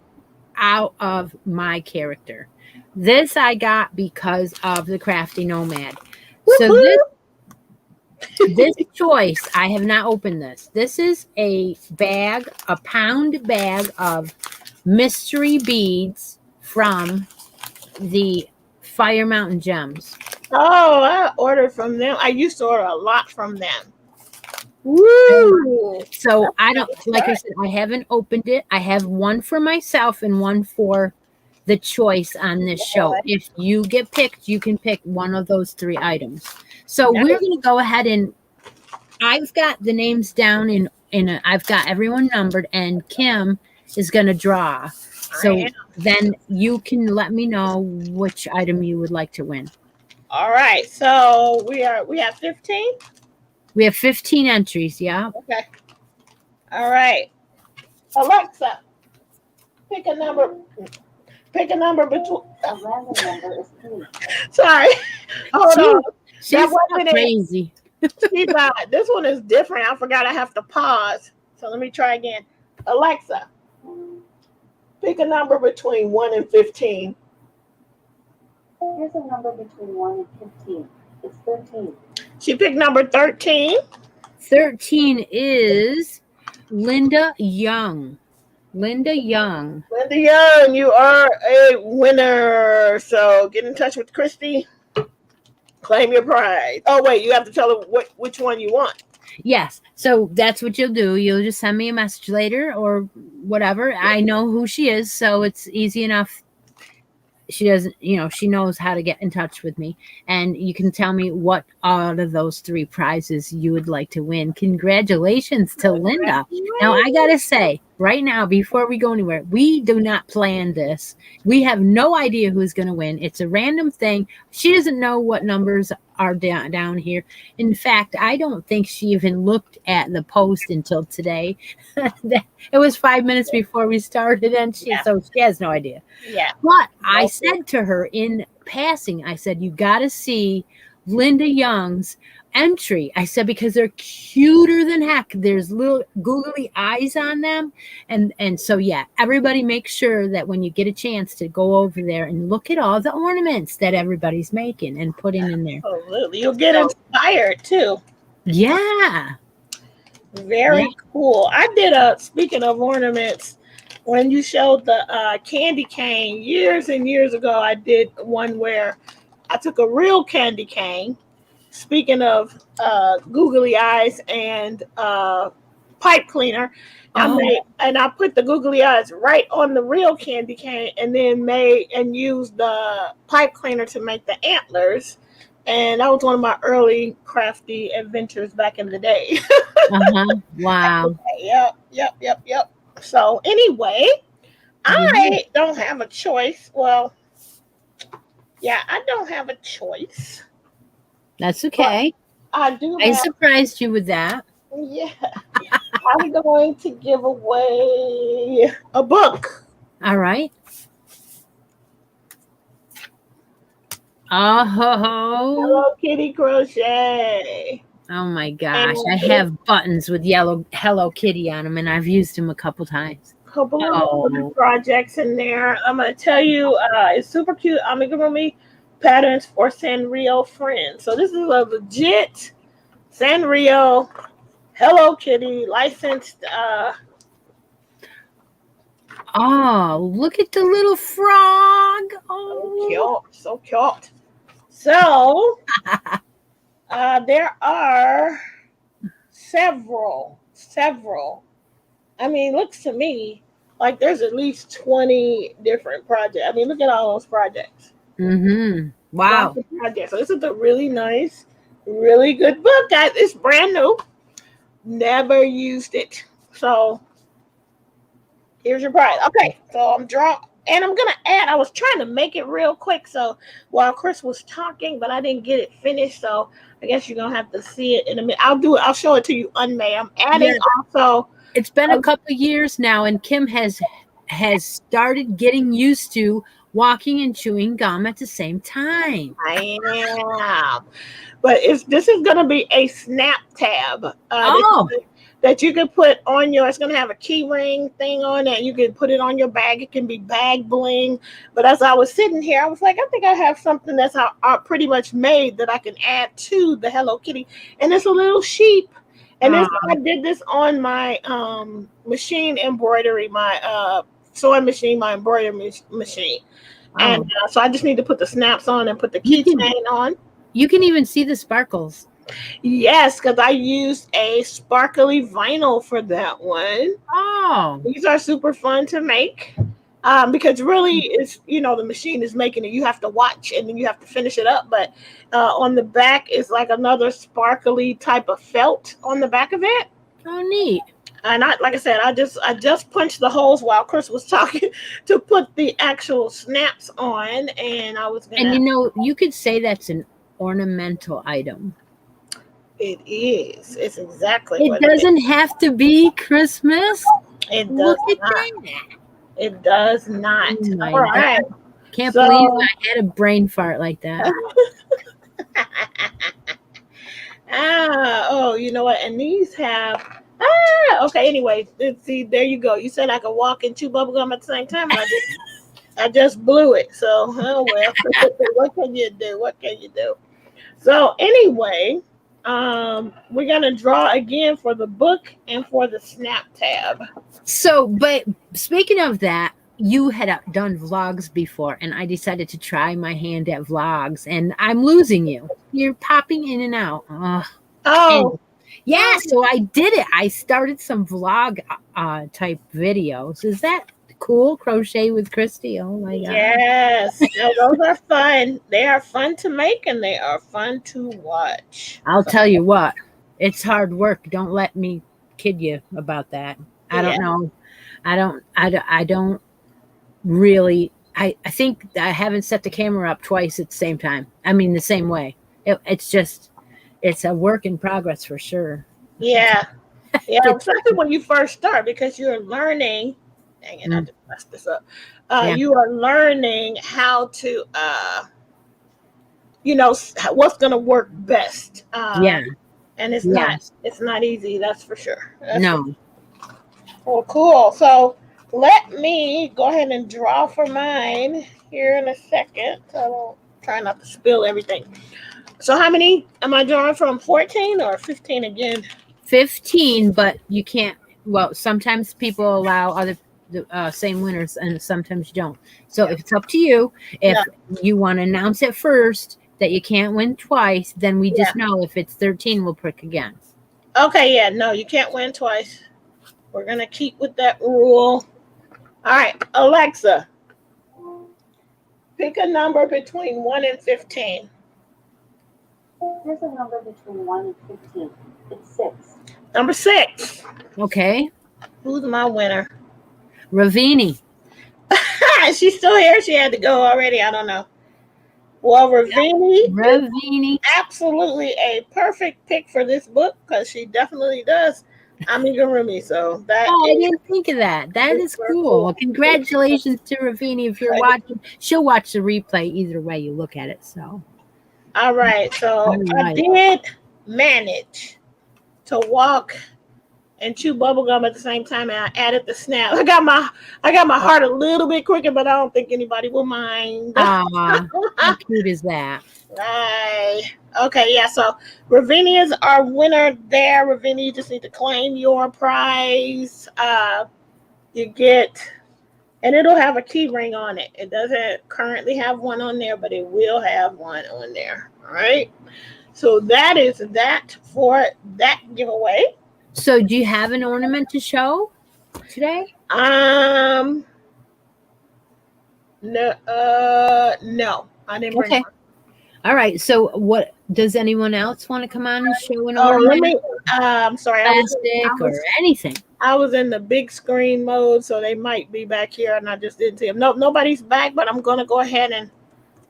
out of my character. This I got because of the Crafty Nomad. So this choice, I have not opened this. This is a pound bag of mystery beads from the Fire Mountain Gems. Oh, I ordered from them. I used to order a lot from them. Woo! So I don't, like I said, I haven't opened it. I have one for myself and one for the choice on this show. If you get picked, you can pick one of those 3 items. So we're going to go ahead and I've got the names down I've got everyone numbered, and Kim is going to draw. So then you can let me know which item you would like to win. All right. So we have 15. We have 15 entries. Yeah. Okay. All right. Alexa, pick a number. Pick a number between. A random number is 3. Sorry. Hold on. She's crazy. She's not. This one is different. I forgot I have to pause. So let me try again. Alexa, pick a number between 1 and 15. Here's a number between 1 and 15. It's 13. She picked number 13. 13 is Linda Young. Linda Young, you are a winner. So get in touch with Christy. Claim your prize. Oh, wait, you have to tell her which one you want. Yes. So that's what you'll do. You'll just send me a message later or whatever. I know who she is, so it's easy enough. She doesn't, she knows how to get in touch with me. And you can tell me what out of those 3 prizes you would like to win. Congratulations to Linda. Now, I got to say, right now, before we go anywhere, we do not plan this. We have no idea who's going to win. It's a random thing. She doesn't know what numbers are down here. In fact, I don't think she even looked at the post until today. It was 5 minutes before we started, and so she has no idea. Yeah. But I said to her in passing, I said, you got to see Linda Young's entry. I said, because they're cuter than heck. There's little googly eyes on them. And so, yeah, everybody make sure that when you get a chance to go over there and look at all the ornaments that everybody's making and putting in there. Absolutely. You'll get inspired too. Yeah. Very cool. I did speaking of ornaments, when you showed the candy cane years and years ago, I did one where I took a real candy cane. Speaking of googly eyes and pipe cleaner, I put the googly eyes right on the real candy cane, and then used the pipe cleaner to make the antlers. And that was one of my early crafty adventures back in the day. Wow. Yep. So anyway, I don't have a choice. Well, yeah, I don't have a choice. That's okay. I do. I surprised you with that. Yeah. I'm going to give away a book. All right. Oh, Hello Kitty Crochet. Oh my gosh. I have buttons with yellow Hello Kitty on them, and I've used them a couple times. Couple of projects in there. I'm going to tell you, it's super cute. Amigurumi patterns for Sanrio friends. So this is a legit Sanrio Hello Kitty licensed. Oh, look at the little frog. Oh, so cute. So there are several. I mean, looks to me like there's at least 20 different projects. I mean, look at all those projects. Wow. So this is a really nice, really good book, guys. It's brand new. Never used it. So here's your prize. Okay, so I'm drawing. And I'm gonna add. I was trying to make it real quick, so while Chris was talking, but I didn't get it finished. So I guess you're gonna have to see it in a minute. I'll show it to you unmade. I'm adding also. It's been a couple of years now, and Kim has started getting used to walking and chewing gum at the same time. I am, but this is gonna be a snap tab. That you can put on your, it's going to have a key ring thing on it. You can put it on your bag. It can be bag bling. But as I was sitting here, I was like, I think I have something that's pretty much made that I can add to the Hello Kitty. And it's a little sheep. And I did this on my machine embroidery, my sewing machine, my embroidery machine. And so I just need to put the snaps on and put the keychain on. You can even see the sparkles. Yes, because I used a sparkly vinyl for that one. Oh, these are super fun to make because really it's, the machine is making it. You have to watch and then you have to finish it up. But on the back is like another sparkly type of felt on the back of it. Oh, neat. And like I said, I just punched the holes while Chris was talking to put the actual snaps on, and I was gonna. And you could say that's an ornamental item. It is. It's exactly. It doesn't have to be Christmas. It does not. It does not. All right. Can't believe I had a brain fart like that. You know what? And these have. Okay. Anyway, see, there you go. You said I could walk and chew bubblegum at the same time. I just blew it. So, oh well. What can you do? What can you do? So anyway. We're gonna draw again for the book and for the snap tab. So, but speaking of that, you had done vlogs before, and I decided to try my hand at vlogs, and I'm losing you. You're popping in and out. So I did it. I started some vlog type videos. Is that cool? Crochet with Christy. Oh my god. Yes. Those are fun. They are fun to make and they are fun to watch. I'll tell you what, it's hard work. Don't let me kid you about that. I don't know. I don't really, I think I haven't set the camera up twice at the same time. I mean, the same way. It's a work in progress for sure. Yeah. Yeah. Especially when you first start because you're learning. Dang it, I just messed this up. You are learning how to you know, what's going to work best. Yeah. And it's Yes. not easy, that's for sure. No. Well, cool. So let me go ahead and draw for mine here in a second. So I don't try not to spill everything. So how many am I drawing from? 14 or 15 again? 15, but you can't. Well, sometimes people allow other same winners, and sometimes you don't. So if it's up to you, if you want to announce it first that you can't win twice, then we just know if it's 13, we'll pick again. Okay, yeah, no, you can't win twice. We're gonna keep with that rule. All right, Alexa, pick a number between 1 and 15. Here's a number between 1 and 15. It's 6. Number 6. Okay. Who's my winner? Ravini. She's still here. She had to go already. I don't know. Well, Ravini, absolutely a perfect pick for this book because she definitely does amigurumi. So that. Oh, I didn't think of that. That is cool. Well, congratulations to Ravini. If you're watching, she'll watch the replay either way you look at it. So. All right. So I did manage to walk and chew bubble gum at the same time, and I added the snap. I got my heart a little bit quicker, but I don't think anybody will mind. How cute is that? Right. Okay, yeah, so Ravini is our winner there. Ravini, you just need to claim your prize. You get, and it'll have a key ring on it. It doesn't currently have one on there, but it will have one on there. All right. So that is that for that giveaway. So do you have an ornament to show today? No, I didn't bring one. All right. So what does anyone else want to come on and show an ornament? I'm sorry. Plastic or anything. I was in the big screen mode, so they might be back here, and I just didn't see them. No, nobody's back, but I'm gonna go ahead and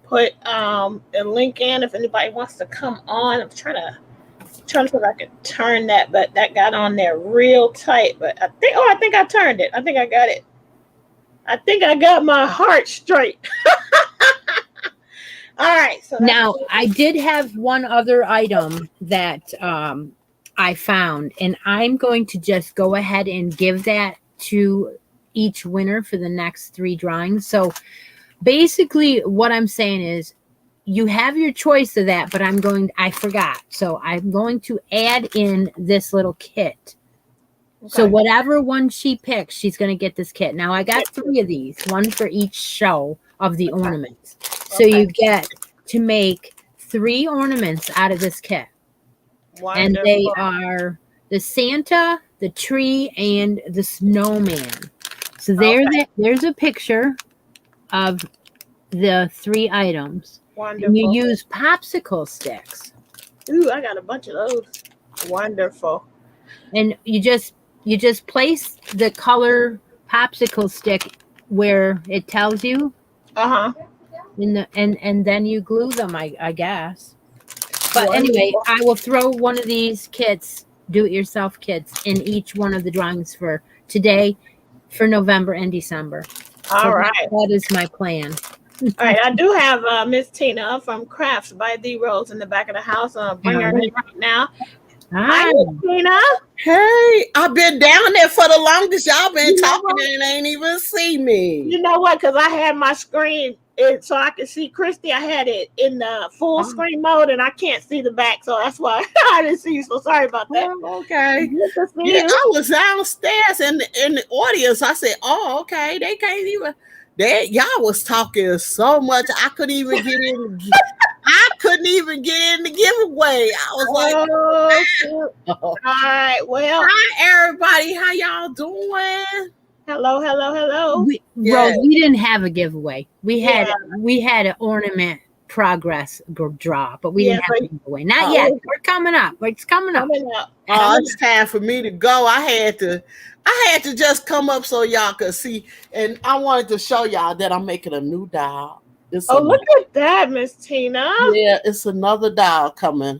put a link in if anybody wants to come on. I'm trying to see if I can turn that, but that got on there real tight. But I think I turned it. I think I got it. I think I got my heart straight. All right. So now I did have one other item that I found, and I'm going to just go ahead and give that to each winner for the next 3 drawings. So basically what I'm saying is you have your choice of that, but I forgot. So I'm going to add in this little kit. Okay. So whatever one she picks, she's going to get this kit. Now I got 3 of these, one for each show of the ornaments. So you get to make 3 ornaments out of this kit. Wonderful. And they are the Santa, the tree, and the snowman. So there's a picture of the 3 items. Wonderful. And you use popsicle sticks. Ooh, I got a bunch of those. Wonderful. And you just place the color popsicle stick where it tells you. Uh-huh. And then you glue them, I guess. But anyway, I will throw one of these kits, do-it-yourself kits, in each one of the drawings for today, for November and December. All right. That is my plan. All right. I do have Miss Tina from Crafts by The Rose in the back of the house. I'll bring her in right now. Hi, Miss Tina. Hey, I've been down there for the longest. Y'all been talking and ain't even see me. You know what? Because I had my screen so I could see Christy. I had it in the full screen mode, and I can't see the back, so that's why I didn't see you. So sorry about that. Oh, okay. Yeah, I was downstairs in the audience. I said, "Oh, okay." They can't even. Y'all was talking so much. I couldn't even get in. I couldn't even get in the giveaway. I was like, all right. Well, hi everybody. How y'all doing? Hello. Rose, we didn't have a giveaway. We had an ornament progress draw, but we didn't have a giveaway. Not yet. We're coming up. It's coming up. Oh, it's time for me to go. I had to just come up so y'all could see, and I wanted to show y'all that I'm making a new doll. Look at that, Miss Tina. Yeah, it's another doll coming.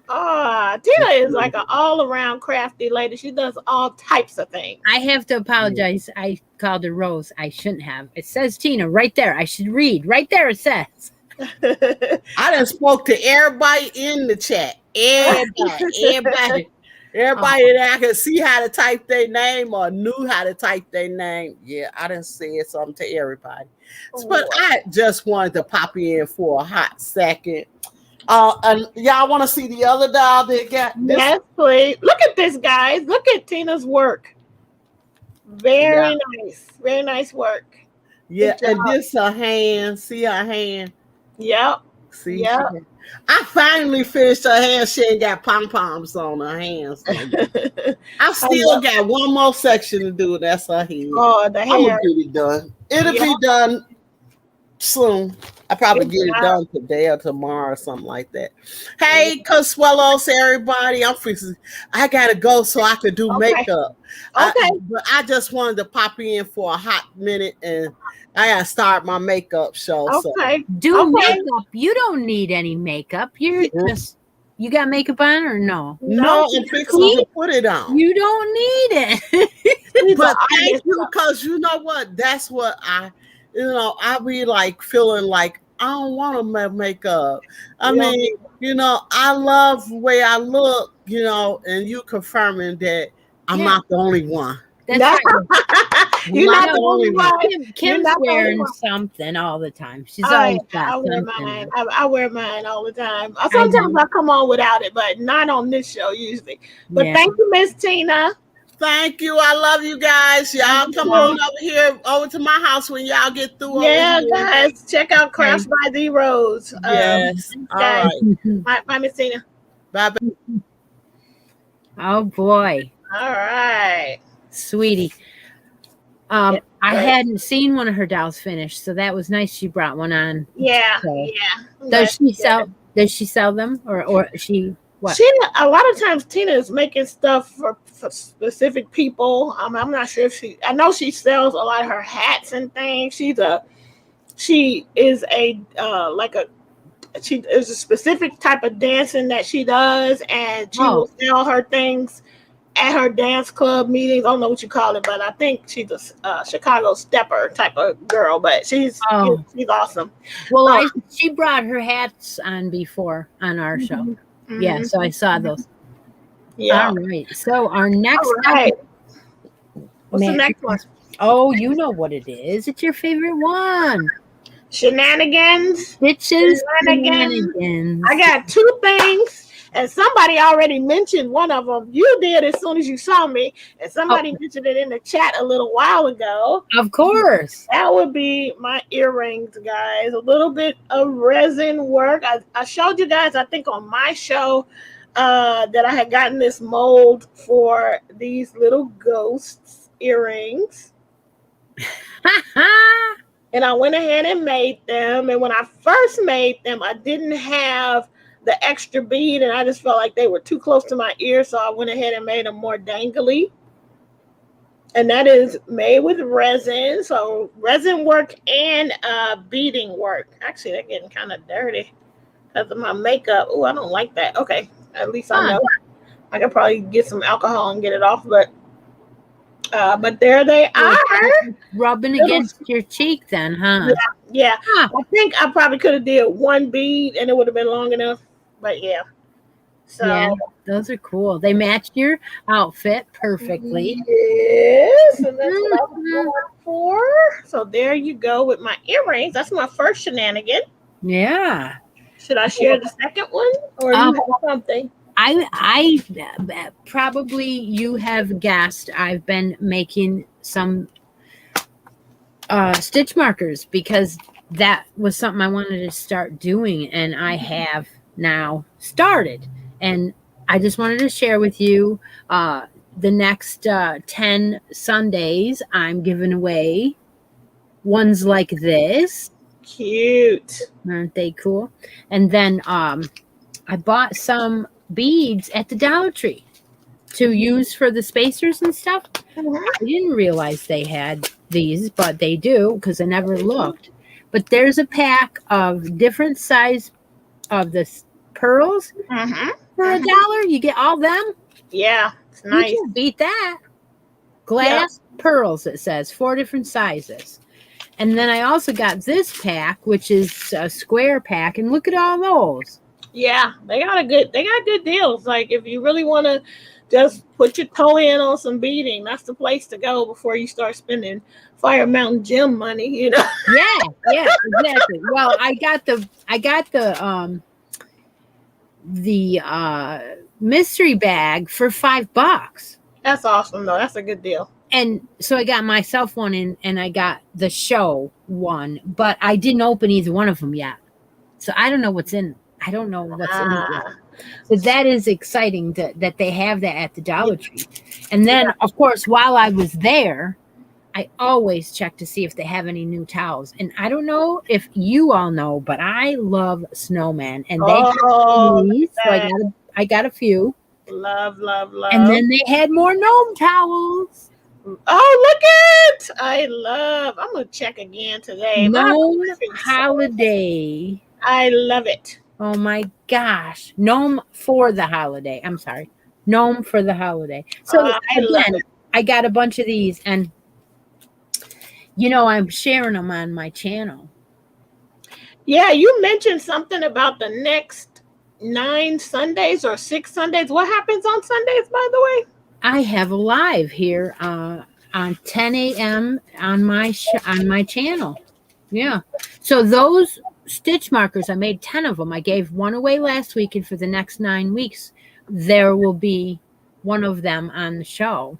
Tina is like an all-around crafty lady. She does all types of things. I have to apologize. I called her Rose. I shouldn't have. It says Tina right there. I should read. Right there it says. I done spoke to everybody in the chat. Everybody that I could see how to type their name or knew how to type their name. Yeah, I done said something to everybody. But I just wanted to pop in for a hot second. And y'all want to see the other doll that got this? Yes, please. Look at this, guys. Look at Tina's work. Very nice. Very nice work. Yeah, and this her hand. See her hand? Yep. See? Yep. I finally finished her hand. She ain't got pom-poms on her hands. I still got one more section to do. That's her head. Oh, the hair. I'm going to get it done. It'll be done soon. I probably get it done today or tomorrow or something like that. Hey, Consuelos, everybody. I gotta go so I could do makeup. Okay. But I just wanted to pop in for a hot minute and I gotta start my makeup show. Okay. So. Makeup. You don't need any makeup. You're just you got makeup on or no? No, I'm fixing to put it on. You don't need it. But thank you, because you know what? That's what I be like feeling like I don't want to make up. I mean, I love the way I look, and you confirming that I'm not the only one. That's right. You're not the only one. Kim's wearing something all the time. She's always got something. I wear mine all the time. Sometimes I come on without it, but not on this show usually. But thank you, Miss Tina. Thank you. I love you guys. Y'all come on over to my house when y'all get through. Yeah, guys. Check out Crafts by the Rose. Yes. All right. Bye, Miss Tina. Bye. Oh, boy. All right. Sweetie. I hadn't seen one of her dolls finished, so that was nice. She brought one on. Yeah. So. Yeah. Does she sell them or she what? A lot of times Tina is making stuff for specific people. I'm not sure if I know she sells a lot of her hats and things. She is a specific type of dancing that she does, and she will sell her things at her dance club meetings. I don't know what you call it, but I think she's a Chicago stepper type of girl, but she's awesome. Well, she brought her hats on before on our show. Mm-hmm. Yeah, so I saw those. Yeah. All right. So our next What's the next one? Oh, you know what it is. It's your favorite one. Shenanigans. Bitches. Shenanigans. I got two things. And somebody already mentioned one of them. You did as soon as you saw me. And somebody mentioned it in the chat a little while ago. Of course. That would be my earrings, guys. A little bit of resin work. I showed you guys, I think, on my show that I had gotten this mold for these little ghosts earrings. And I went ahead and made them. And when I first made them, I didn't have the extra bead, and I just felt like they were too close to my ear, so I went ahead and made them more dangly. And that is made with resin, so resin work and beading work. Actually, they're getting kind of dirty because of my makeup. Oh, I don't like that. Okay, at least I know. I could probably get some alcohol and get it off, but there they are. Rubbing against your cheek then, huh? Yeah. I think I probably could have did one bead and it would have been long enough. But yeah. So yeah, those are cool. They match your outfit perfectly. Yes, and that's what I was going for. So there you go with my earrings. That's my first shenanigan. Yeah. Should I share the second one? Or do you have something? I probably, you have guessed, I've been making some stitch markers because that was something I wanted to start doing, and I have now started. And I just wanted to share with you the next 10 Sundays I'm giving away ones like this. Cute. Aren't they cool? And then I bought some beads at the Dollar Tree to use for the spacers and stuff. I didn't realize they had these, but they do because I never looked. But there's a pack of different size of the pearls for $1. You get all them. Yeah, it's nice. You can beat that. Glass pearls, it says, 4 different sizes. And then I also got this pack, which is a square pack, and look at all those. Yeah, they got good deals. Like if you really want to just put your toe in on some beading, that's the place to go before you start spending Fire Mountain Gym money, you know. Yeah, exactly. Well, I got the mystery bag for $5. That's awesome though. That's a good deal. And so I got myself one and I got the show one, but I didn't open either one of them yet. So I don't know what's in. I don't know what's in it yet. So that is exciting that they have that at the Dollar Tree. And then, of course, while I was there, I always check to see if they have any new towels. And I don't know if you all know, but I love snowman. And they have these, so I got a few. Love. And then they had more gnome towels. Oh, look at! I'm gonna check again today. Gnome holiday. I love it. Oh my gosh. Gnome for the holiday. I'm sorry. Gnome for the holiday. So again, I got a bunch of these and I'm sharing them on my channel. Yeah, you mentioned something about the next 9 Sundays or 6 Sundays. What happens on Sundays, by the way? I have a live here on 10 a.m. on my channel. Yeah. So those stitch markers, I made 10 of them. I gave one away last week, and for the next 9 weeks, there will be one of them on the show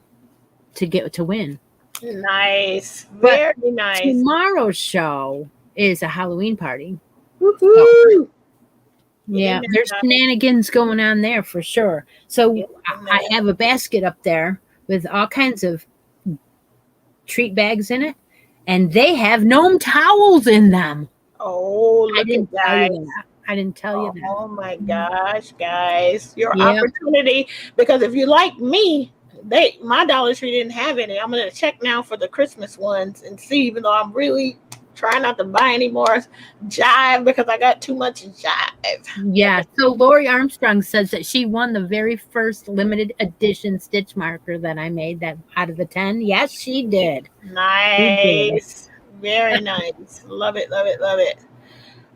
to win. Nice. Very nice. Tomorrow's show is a Halloween party. Woohoo! So, yeah, there's shenanigans going on there for sure. So I have a basket up there with all kinds of treat bags in it, and they have gnome towels in them. Oh, look at that. I didn't tell you that. Oh my gosh, guys. Your opportunity, because if you like me, my Dollar Tree didn't have any. I'm gonna check now for the Christmas ones and see, even though I'm really trying not to buy any more jive because I got too much jive. Yeah. So Lori Armstrong says that she won the very first limited edition stitch marker that I made that out of the 10. Yes, she did. Nice. Very nice. Love it.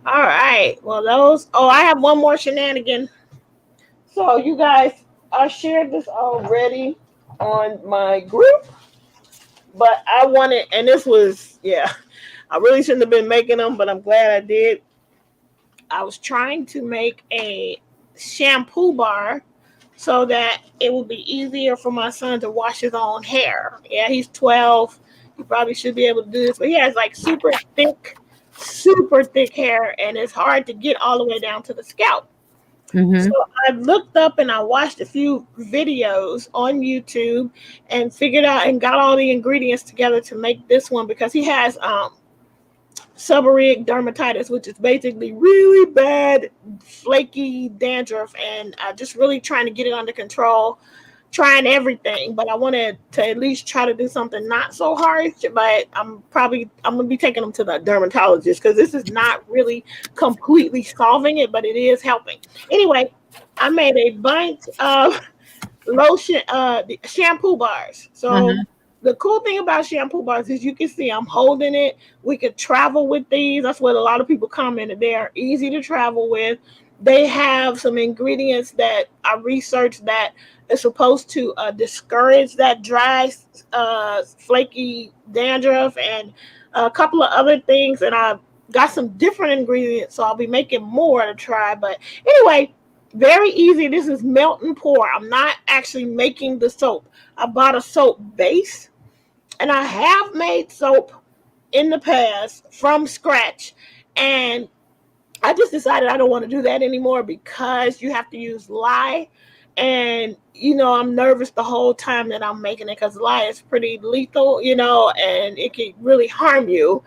All right. Well, I have one more shenanigan. So you guys, I shared this already on my group, but I wanted, and this was, I really shouldn't have been making them, but I'm glad I did. I was trying to make a shampoo bar so that it would be easier for my son to wash his own hair. Yeah, he's 12. He probably should be able to do this, but he has like super thick hair, and it's hard to get all the way down to the scalp. Mm-hmm. So I looked up and I watched a few videos on YouTube and figured out and got all the ingredients together to make this one, because he has seborrheic dermatitis, which is basically really bad flaky dandruff, and I just really trying to get it under control, trying everything, but I wanted to at least try to do something not so harsh. But I'm gonna be taking him to the dermatologist, because this is not really completely solving it, but it is helping. Anyway, I made a bunch of lotion shampoo bars. So the cool thing about shampoo bars is you can see I'm holding it. We could travel with these. That's what a lot of people commented. They are easy to travel with. They have some ingredients that I researched that is supposed to discourage that dry, flaky dandruff, and a couple of other things. And I got some different ingredients, so I'll be making more to try. But anyway, very easy. This is melt and pour. I'm not actually making the soap. I bought a soap base, and I have made soap in the past from scratch, and I just decided I don't want to do that anymore because you have to use lye, and I'm nervous the whole time that I'm making it, because lye is pretty lethal, and it can really harm you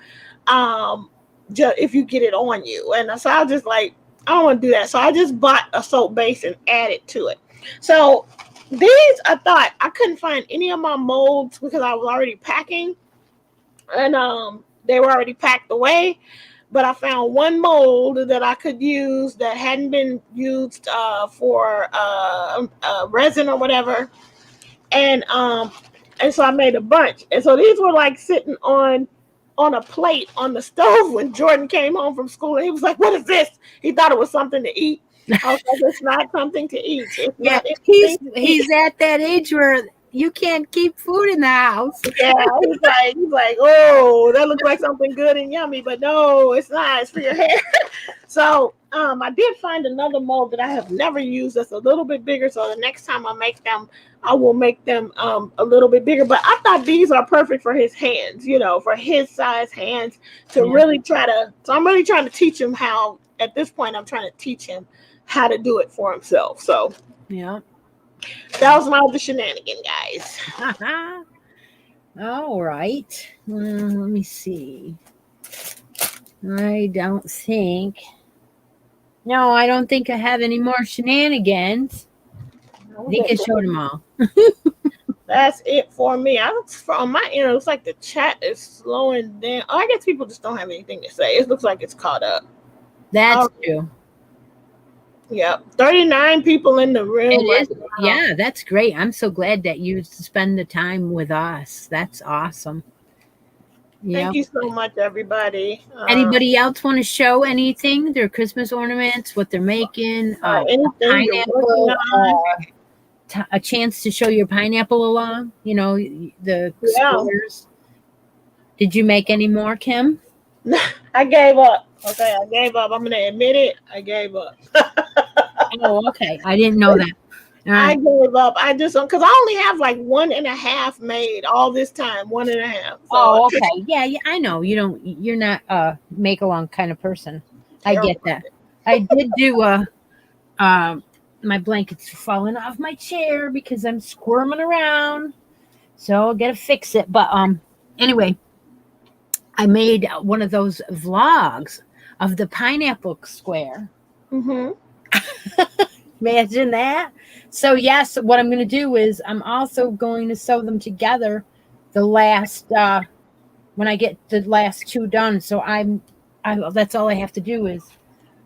if you get it on you. And so I was just like, I don't want to do that. So I just bought a soap base and added to it. So these, I thought I couldn't find any of my molds because I was already packing, and they were already packed away. But I found one mold that I could use that hadn't been used for resin or whatever, and so I made a bunch. And so these were like sitting on on a plate on the stove when Jordan came home from school. And he was like, "What is this?" He thought it was something to eat. I was like, "It's not something to eat. It's Yeah, not he's at that age where you can't keep food in the house. Yeah, he's like, oh, that looks like something good and yummy, but no, it's not. It's for your hair. So I did find another mold that I have never used that's a little bit bigger. So the next time I make them, I will make them a little bit bigger. But I thought these are perfect for his hands, for his size hands to really try to. So I'm really trying to teach him how. At this point, I'm trying to teach him how to do it for himself. So yeah. That was my other shenanigan, guys. All right. Let me see. I don't think I have any more shenanigans. I think I showed them all. That's it for me. On my end, it looks like the chat is slowing down. Oh, I guess people just don't have anything to say. It looks like it's caught up. That's true. Yeah, 39 people in the room. Yeah, that's great. I'm so glad that you spend the time with us. That's awesome. Thank you so much, everybody. Anybody else want to show anything? Their Christmas ornaments, what they're making, pineapple, a chance to show your pineapple along. The squares. Did you make any more, Kim? I gave up. Okay, I gave up. I'm gonna admit it. I gave up. Oh, okay. I didn't know that. I gave up. I just because I only have like 1.5 made all this time. 1.5. So. Oh, okay. Yeah, I know. You're not a make along kind of person. I get that. I did do my blankets are falling off my chair because I'm squirming around. So I'll gotta fix it. But anyway, I made one of those vlogs of the pineapple square. Mm-hmm. Imagine that. So yes, what I'm going to do is I'm also going to sew them together the last when I get the last 2 done. So I that's all I have to do is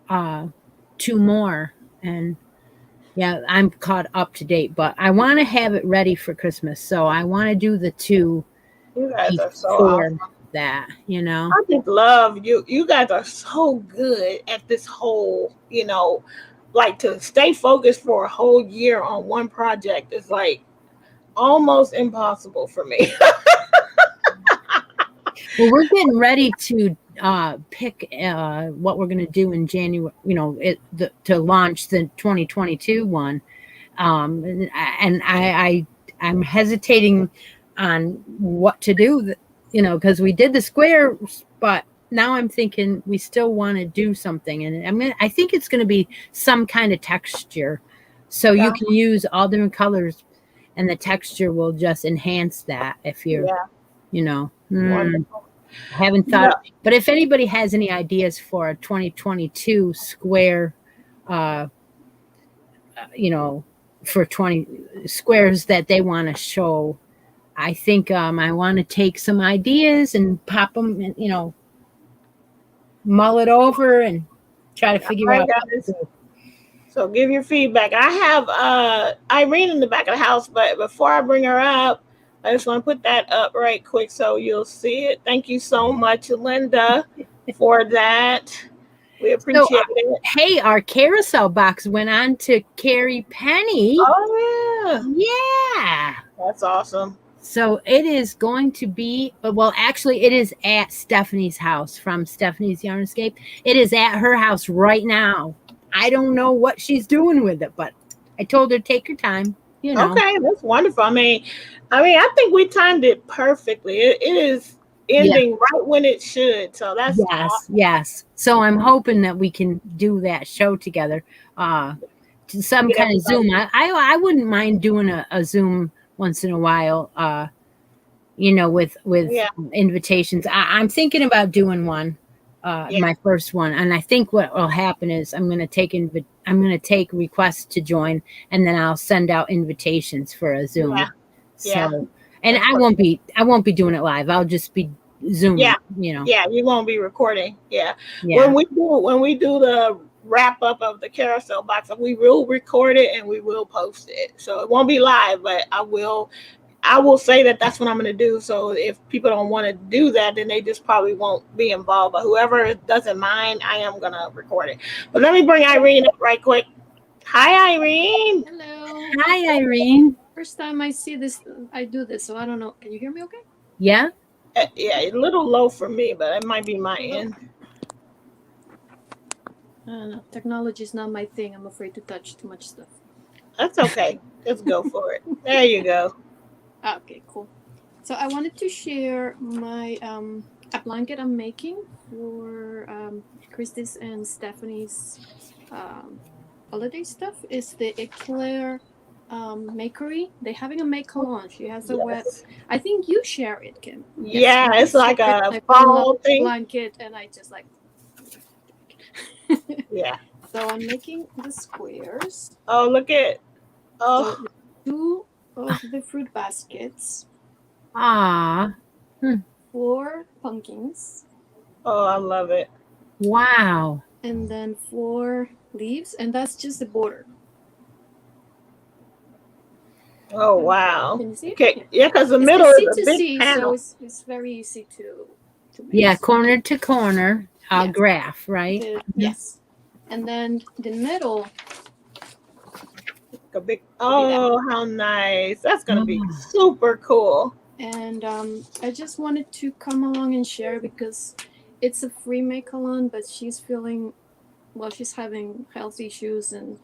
2 more, and yeah, I'm caught up to date, but I want to have it ready for Christmas. So I want to do the 2 you guys are so awesome. That I just love you. You guys are so good at this whole, like to stay focused for a whole year on one project is like almost impossible for me. Well, we're getting ready to pick what we're going to do in January, to launch the 2022 one. And I'm hesitating on what to do, because we did the squares, but now I'm thinking we still want to do something, and I think it's going to be some kind of texture, so you can use all different colors, and the texture will just enhance that. If you're, haven't thought. But if anybody has any ideas for a 2022 square, for 20 squares that they want to show, I think I want to take some ideas and pop them, and, mull it over and try to figure out. So give your feedback. I have Irene in the back of the house, but before I bring her up, I just want to put that up right quick so you'll see it. Thank you so much, Linda, for that. We appreciate it. Hey, our carousel box went on to Carrie Penny. Oh, yeah. That's awesome. So it is going to be, well, actually, it is at Stephanie's house from Stephanie's Yarn Escape. It is at her house right now. I don't know what she's doing with it, but I told her take her time. Okay, that's wonderful. I mean, I think we timed it perfectly. It is ending right when it should. So that's awesome. Yes. So I'm hoping that we can do that show together. Some kind of Zoom. I wouldn't mind doing a Zoom once in a while, with invitations. I'm thinking about doing one, my first one, and I think what will happen is I'm going to take requests to join, and then I'll send out invitations for a Zoom. So, and I won't be doing it live. I'll just be Zoom. Yeah, you won't be recording. When we do the wrap up of the carousel box, we will record it and we will post it. So it won't be live, but I will I will say that that's what I'm going to do. So if people don't want to do that, then they just probably won't be involved. But whoever doesn't mind, I am going to record it. But let me bring Irene up right quick. Hi, Irene. Hello. Hi, Irene. First time I see this, I do this, so I don't know. Can you hear me okay? Yeah? Yeah, a little low for me, but it might be my end. No, technology is not my thing. I'm afraid to touch too much stuff. That's okay. Just go for it. There you go. Okay, cool. So I wanted to share my a blanket I'm making for Christy's and Stephanie's holiday stuff. Is the Eclair Makery. They're having a make-along. She has a web. I think you share it, Kim. Yeah, it's like a fall thing. Blanket, and I just like. Yeah. So I'm making the squares. Oh, look at. Oh. So 2 of the fruit baskets. Ah. 4 pumpkins. Oh, I love it. Wow. And then 4 leaves, and that's just the border. Oh, wow. Can you see it? Okay, yeah, because the It's middle easy is a to big see, panel. so it's very easy to make. Yeah, corner to corner, Yes. graph, right? Yes. And then the middle. A big. Oh, how nice! That's gonna be super cool. And I just wanted to come along and share because it's a free make-along, but she's feeling, well, she's having health issues and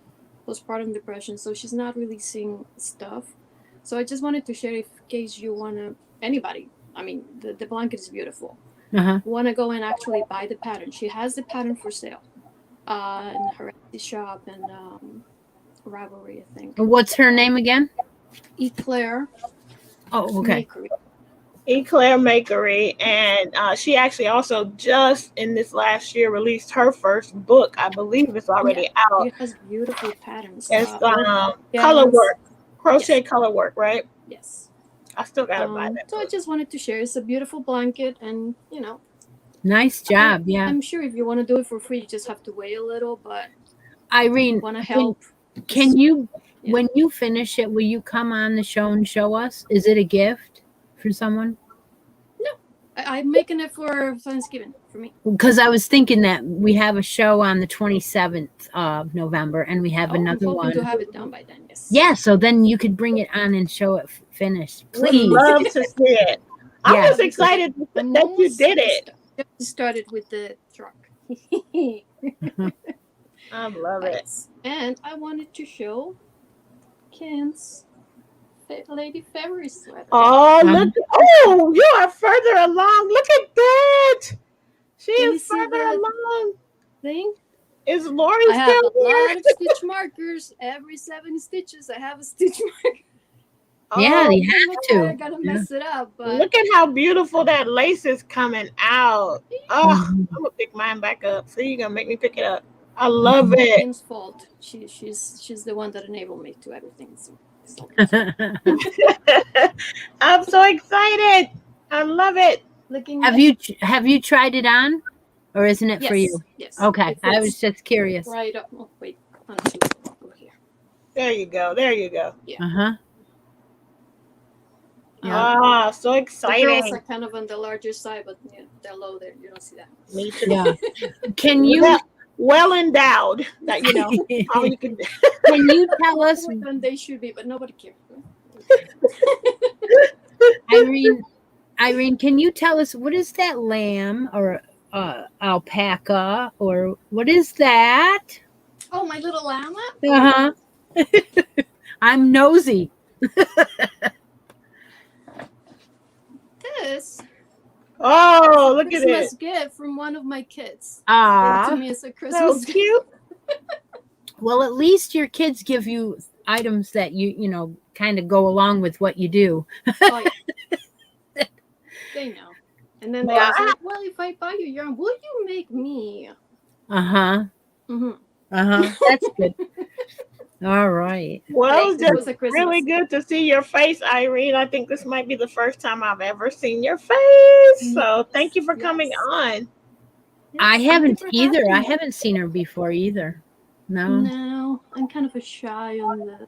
postpartum depression, so she's not releasing stuff. So I just wanted to share in case you want to, anybody, I mean, the blanket is beautiful. Want to go and actually buy the pattern. She has the pattern for sale in her Etsy shop and Ravelry, I think. What's her name again? Eclair. Oh, okay. Makery. Eclair Makery, and she actually also just in this last year released her first book. I believe it's already out. It has beautiful patterns. It's color work, crochet color work, right? Yes. I still gotta buy that. So I just wanted to share. It's a beautiful blanket, and Nice job. Yeah. I'm sure if you want to do it for free, you just have to wait a little. But Irene, want to help? Can you, when you finish it, will you come on the show and show us? Is it a gift for someone? No, I'm making it for Thanksgiving for me. Because I was thinking that we have a show on the 27th of November, and we have another I'm hoping one. to have it done by then. Yes. Yeah, so then you could bring it on and show it finished. Would Please. love to see it. I was excited that you did it. Just started with the truck. I love it. And I wanted to show Kim's Lady Fairy sweater. Oh, look. Oh, you are further along. Look at that. She is further along. Thing? Is Lori I have still a here? lot of stitch markers. Every 7 stitches, I have a stitch marker. Yeah, you have I gotta mess it up. But Look at how beautiful that lace is coming out. Oh, I'm gonna pick mine back up. See, you're gonna make me pick it up. I love it. Kim's fault. She's the one that enabled me to everything. So. I'm so excited. I love it. Have you tried it on, or isn't it for you? Yes. Okay, I was just curious. Right up. Oh, wait. Over here. There you go. There you go. Yeah. Ah, so The exciting. girls are kind of on the larger side, but they're low there. You don't see that. Me too. Yeah. Can you? Well endowed. That all you can. Can you tell us? Than they should be, but nobody cares. Irene, can you tell us what is that lamb or alpaca or what is that? Oh, my little llama. I'm nosy. This. Oh, look at it. Christmas gift from one of my kids. Ah, To me, it's a Christmas so cute. Well, at least your kids give you items that you know kind of go along with what you do. Oh, yeah. They know. And then they ask, like, well, if I buy you yarn, will you make me? That's good. All right. Well, It was just a Christmas. really good to see your face, Irene. I think this might be the first time I've ever seen your face. So thank you for coming on. I haven't either. I haven't seen her before either. No. No, I'm kind of a shy on the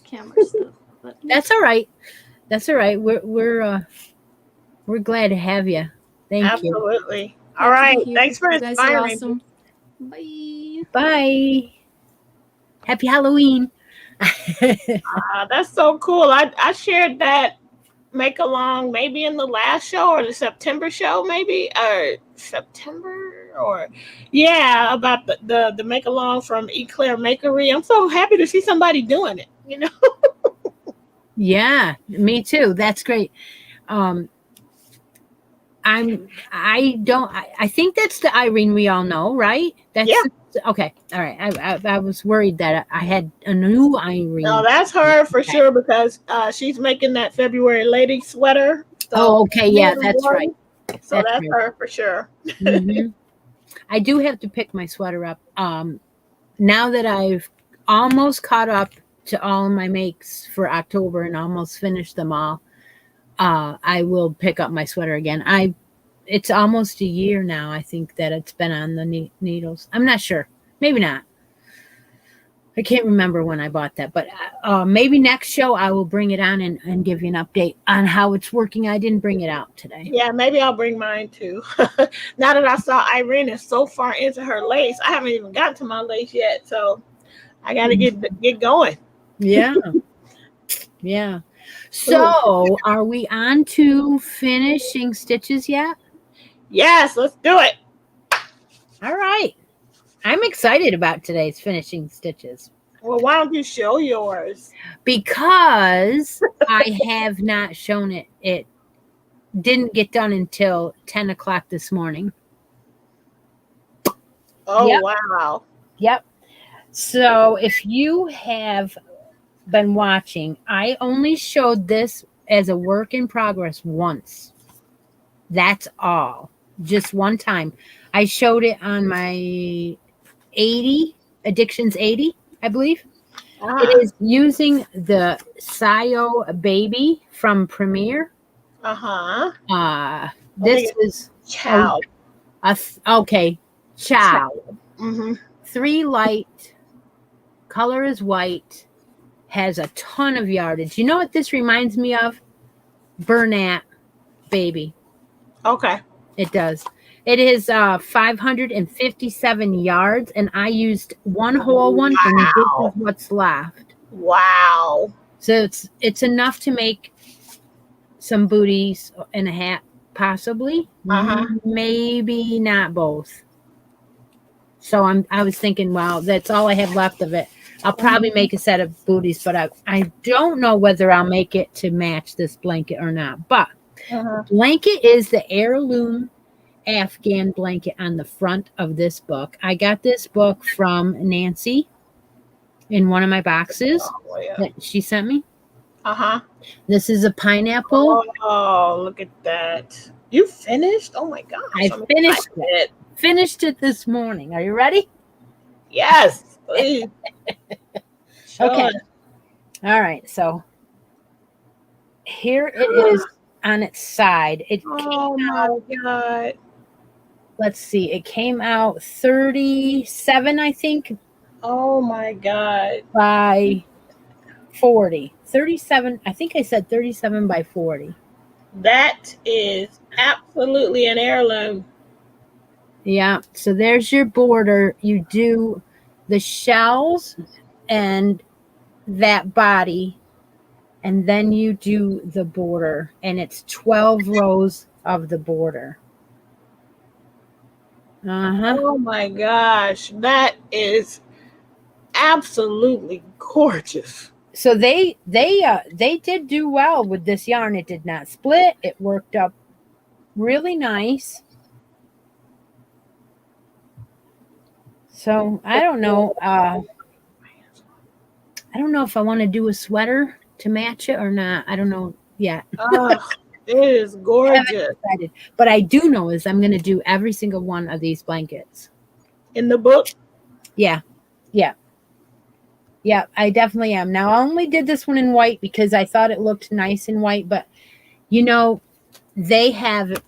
camera stuff. But That's all right. That's all right. We're glad to have you. Thank you. Absolutely. Glad All to right. be here. Thanks for You guys are inspiring me. awesome. Bye. Bye. Happy Halloween. That's so cool. I shared that make along maybe in the last show or the September show, maybe September or yeah, about the make along from Eclair Makery. I'm so happy to see somebody doing it. You know. Yeah, me too. That's great. I think that's the Irene we all know, right? That's okay. All right. I was worried that I had a new Irene. No, that's her for sure because she's making that February lady sweater. So okay. Yeah, that's right. So that's right. her for sure. Mm-hmm. I do have to pick my sweater up. Now that I've almost caught up to all of my makes for October and almost finished them all, I will pick up my sweater again. It's almost a year now, I think, that it's been on the needles. I'm not sure. Maybe not. I can't remember when I bought that, but maybe next show I will bring it on and give you an update on how it's working. I didn't bring it out today. Yeah, maybe I'll bring mine too. Now that I saw Irene is so far into her lace, I haven't even gotten to my lace yet, so I got to get going. Yeah. Yeah. So, are we on to finishing stitches yet? Yes, let's do it. All right. I'm excited about today's finishing stitches. Well, why don't you show yours? Because I have not shown it. It didn't get done until 10 o'clock this morning. Oh, yep. Wow. Yep. So if you have been watching, I only showed this as a work in progress once. That's all. Just one time. I showed it on my Addictions 80, I believe. It is using the Sayo Baby from Premiere. This is Shawl. Okay, Shawl. Mm-hmm. 3 light, color is white, has a ton of yardage. You know what this reminds me of? Bernat Baby. Okay. It does. It is 557 yards, and I used one whole one, and this is what's left. Wow. So it's enough to make some booties and a hat, possibly. Maybe not both. So I was thinking, wow, that's all I have left of it. I'll probably make a set of booties, but I don't know whether I'll make it to match this blanket or not. But blanket is the heirloom Afghan blanket on the front of this book. I got this book from Nancy in one of my boxes that she sent me. This is a pineapple. Oh, look at that. You finished? Oh my gosh. I finished it. Finished it this morning. Are you ready? Yes, please. Okay. All right. So here it is on its side. It came out. God. Let's see. It came out 37, I think. Oh my God. By 40. 37. I think I said 37 by 40. That is absolutely an heirloom. Yeah. So there's your border. You do the shells and that body, and then you do the border, and it's 12 rows of the border. Oh my gosh, that is absolutely gorgeous. So they did do well with this yarn. It did not split. It worked up really nice. So I don't know. I don't know if I want to do a sweater to match it or not. I don't know yet. Oh, it is gorgeous. But I do know is I'm going to do every single one of these blankets. In the book? Yeah. Yeah. Yeah, I definitely am. Now, I only did this one in white because I thought it looked nice in white. But, you know, they have,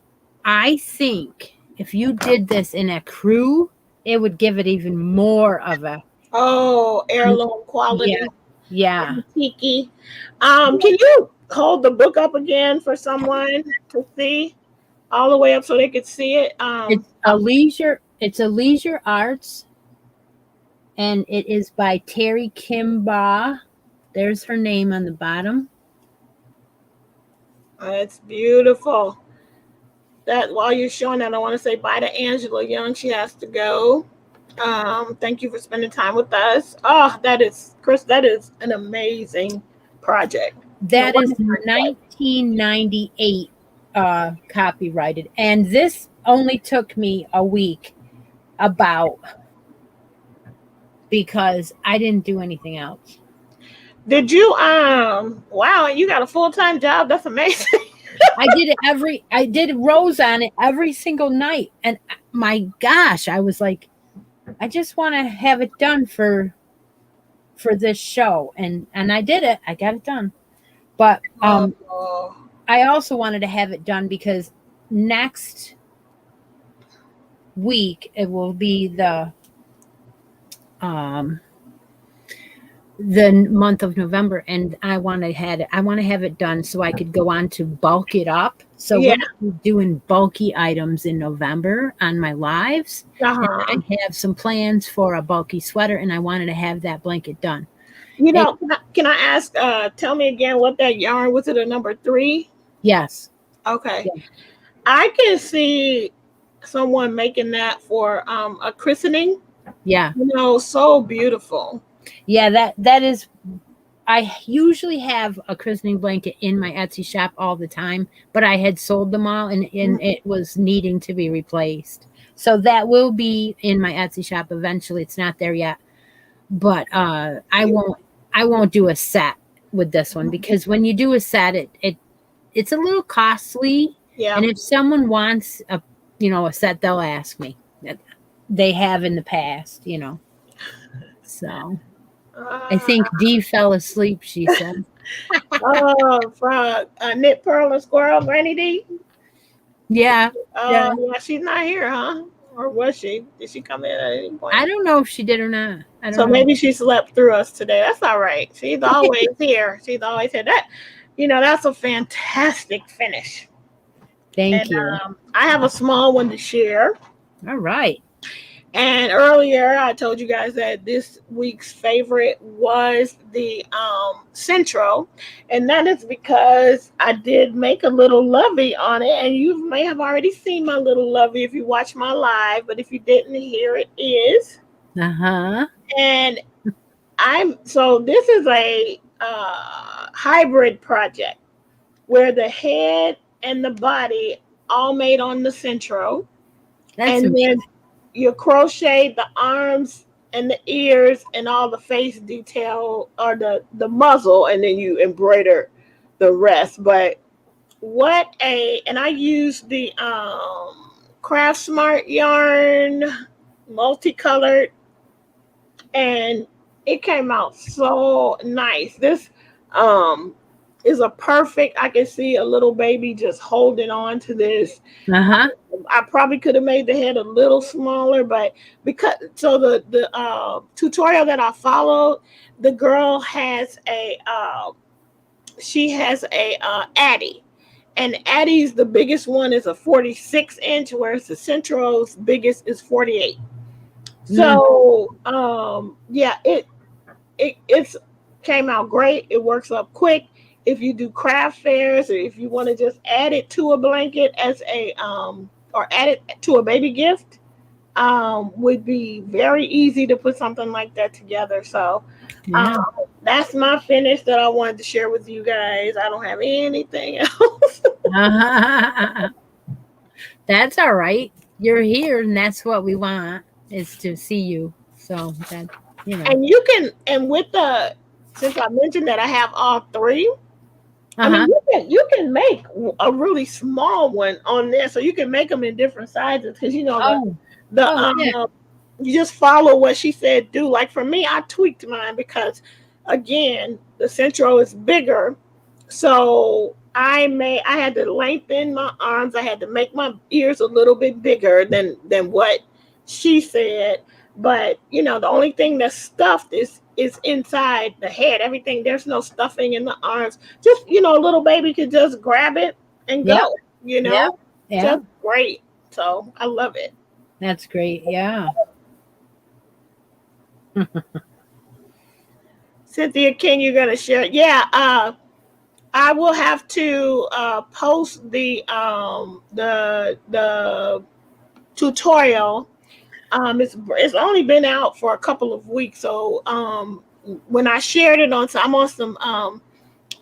I think, if you did this in a crew, it would give it even more of a heirloom quality. Yeah. Tiki. Can you hold the book up again for someone to see all the way up so they could see it? It's a leisure arts, and it is by Terry Kimbaugh. There's her name on the bottom. It's beautiful. That while you're showing that, I want to say bye to Angela Young. She has to go. Thank you for spending time with us. Oh, that is, Chris, that is an amazing project. That is 1998 copyrighted, and this only took me a week because I didn't do anything else. Did you wow, you got a full-time job? That's amazing. I did rows on it every single night, and my gosh, I was like, I just want to have it done for this show, and I did it. I got it done. But I also wanted to have it done because next week it will be the month of November, and I want to have it done so I could go on to bulk it up. So Yeah. we're doing bulky items in November on my lives. And I have some plans for a bulky sweater, and I wanted to have that blanket done. You know, can I ask, tell me again what that yarn, was it a number 3? Yes. Okay. Yeah. I can see someone making that for a christening. Yeah. You know, so beautiful. Yeah, that is, I usually have a christening blanket in my Etsy shop all the time, but I had sold them all and it was needing to be replaced. So that will be in my Etsy shop eventually. It's not there yet. But I won't do a set with this one, because when you do a set, it's a little costly. Yeah. And if someone wants a set, they'll ask me. They have in the past, So I think Dee fell asleep, she said. From Knit Pearl and Squirrel, Granny D? Yeah. Yeah, she's not here, huh? Or was she? Did she come in at any point? I don't know if she did or not. I don't know. Maybe she slept through us today. That's all right. She's always here. She's always here. That's a fantastic finish. Thank you. I have a small one to share. All right. And earlier I told you guys that this week's favorite was the Centro, and that is because I did make a little lovey on it, and you may have already seen my little lovey if you watch my live, but if you didn't, here it is. And this is a hybrid project where the head and the body all made on the Centro. That's and amazing. Then you crochet the arms and the ears and all the face detail, or the muzzle, and then you embroider the rest. But and I used the Craft Smart yarn, multicolored, and it came out so nice. This is a perfect, I can see a little baby just holding on to this. I probably could have made the head a little smaller, but the tutorial that I followed, the girl has a Addy, and Addy's the biggest one is a 46-inch, whereas the Centro's biggest is 48. So it's came out great. It works up quick. If you do craft fairs, or if you want to just add it to a blanket as or add it to a baby gift, would be very easy to put something like that together. So that's my finish that I wanted to share with you guys. I don't have anything else. That's all right. You're here, and that's what we want, is to see you. So that, And you can, and with since I mentioned that I have all 3, I mean, you can make a really small one on there, so you can make them in different sizes, because you just follow what she said do. Like for me, I tweaked mine because, again, the Centro is bigger, so I had to lengthen my arms. I had to make my ears a little bit bigger than what she said. But the only thing that's stuffed is is inside the head. Everything, there's no stuffing in the arms. Just, a little baby could just grab it and go, Yeah. Just great. So I love it. That's great. Yeah. Cynthia King, you're gonna share? Yeah, I will have to post the tutorial. It's only been out for a couple of weeks, so when I shared it I'm on some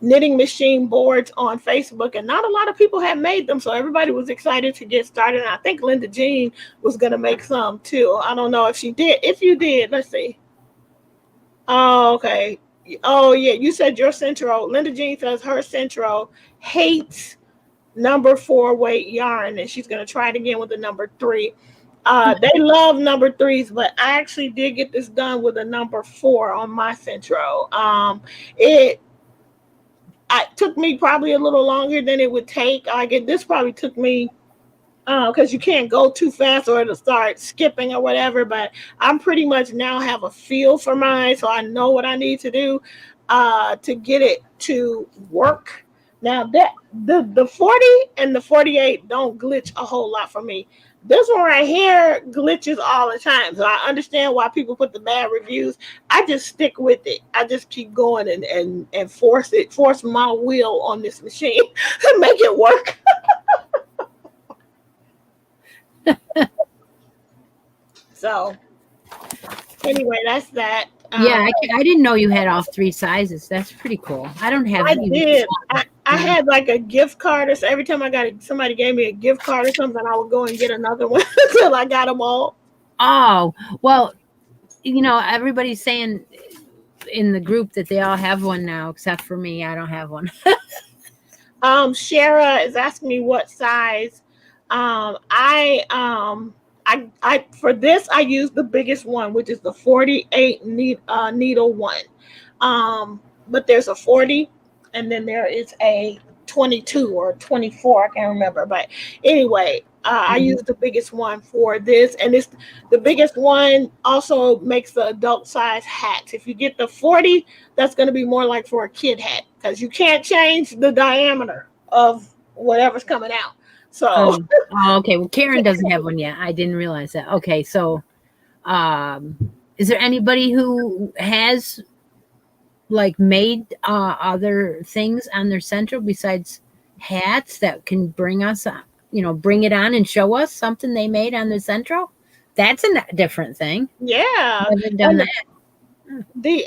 knitting machine boards on Facebook, and not a lot of people had made them, so everybody was excited to get started. And I think Linda Jean was gonna make some too. I don't know if she did. If you did, let's see. Oh, okay. Oh, yeah. You said your Centro. Linda Jean says her Centro hates number 4 weight yarn, and she's going to try it again with the number 3. They love number 3s, but I actually did get this done with a number 4 on my Centro. It took me probably a little longer than it would take. This probably took me because you can't go too fast or it'll start skipping or whatever, but I'm pretty much now have a feel for mine, so I know what I need to do to get it to work. Now that the 40 and the 48 don't glitch a whole lot for me. This one right here glitches all the time, so I understand why people put the bad reviews. I just stick with it. I just keep going and force my will on this machine to make it work. So anyway, that's that. Yeah, I didn't know you had all 3 sizes. That's pretty cool. I don't have. I did. I had like a gift card, or so every time somebody gave me a gift card or something, I would go and get another one until I got them all. Oh, well, everybody's saying in the group that they all have one now, except for me. I don't have one. Shara is asking me what size. I for this I use the biggest one, which is the 48 needle one. But there's a 40, and then there is a 22 or 24. I can't remember, but anyway, I use the biggest one for this, and it's the biggest one. Also makes the adult size hats. If you get the 40, that's going to be more like for a kid hat, because you can't change the diameter of whatever's coming out. So okay. Well, Karen doesn't have one yet. I didn't realize that. Okay, so is there anybody who has like made other things on their Centro besides hats that can bring us, bring it on and show us something they made on the Centro? That's a different thing. Yeah, I haven't done that. The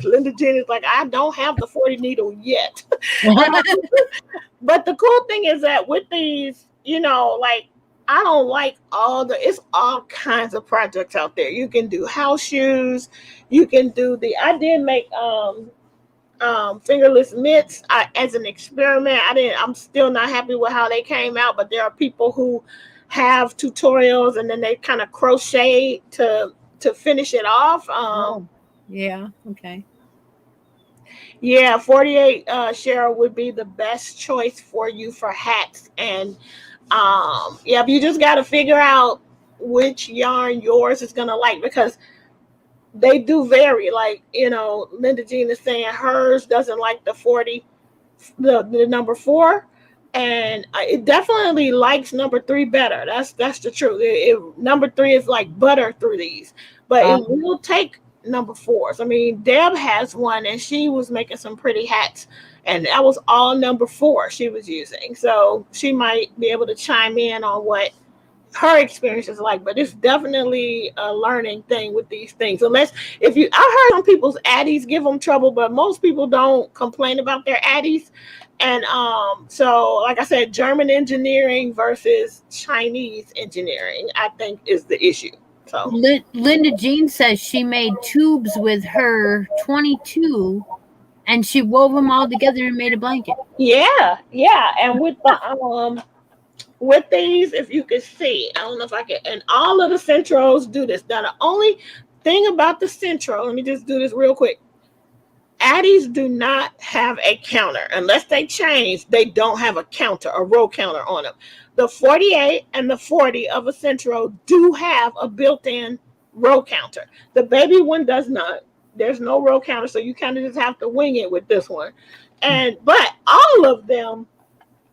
Linda Jean is like, I don't have the 40 needle yet. But the cool thing is that with these, like, I don't like it's all kinds of projects out there. You can do house shoes. You can do I did make fingerless mitts as an experiment. I'm still not happy with how they came out, but there are people who have tutorials and then they kind of crochet to finish it off. Yeah. Okay. Yeah, 48 Cheryl would be the best choice for you for hats. And you just got to figure out which yarn yours is going to like, because they do vary. Like, Linda Jean is saying hers doesn't like the 40, the number 4. And it definitely likes number 3 better. That's the truth. Number 3 is like butter through these, but it will take number 4s. I mean, Deb has one, and she was making some pretty hats, and that was all number 4 she was using. So she might be able to chime in on what her experience is like. But it's definitely a learning thing with these things. I've heard some people's addies give them trouble, but most people don't complain about their addies. And so, like I said, German engineering versus Chinese engineering, I think, is the issue. So Linda Jean says she made tubes with her 22, and she wove them all together and made a blanket. Yeah, and with the with these, if you could see, I don't know if I can, and all of the Centros do this. Now, the only thing about the Centro, let me just do this real quick. Addies do not have a counter. Unless they change, they don't have a row counter on them. The 48 and the 40 of a Centro do have a built-in row counter. The baby one does not. There's no row counter, so you kind of just have to wing it with this one. But all of them,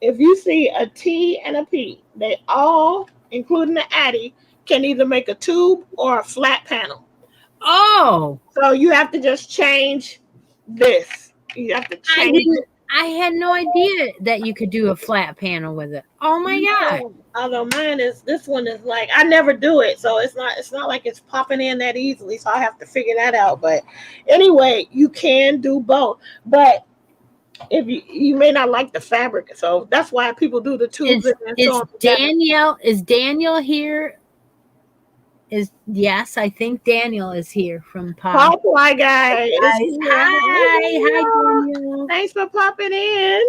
if you see a T and a P, they all, including the Addy, can either make a tube or a flat panel. Oh, so you have to just change this. You have to change it. I had no idea that you could do a flat panel with it. Oh my God. Although this one is like, I never do it, so it's not like it's popping in that easily, so I have to figure that out. But anyway, you can do both. But if you may not like the fabric, so that's why people do the tubes. Is Daniel here? Yes, I think Daniel is here from Pop. Hi guys. Hi Daniel. Thanks for popping in.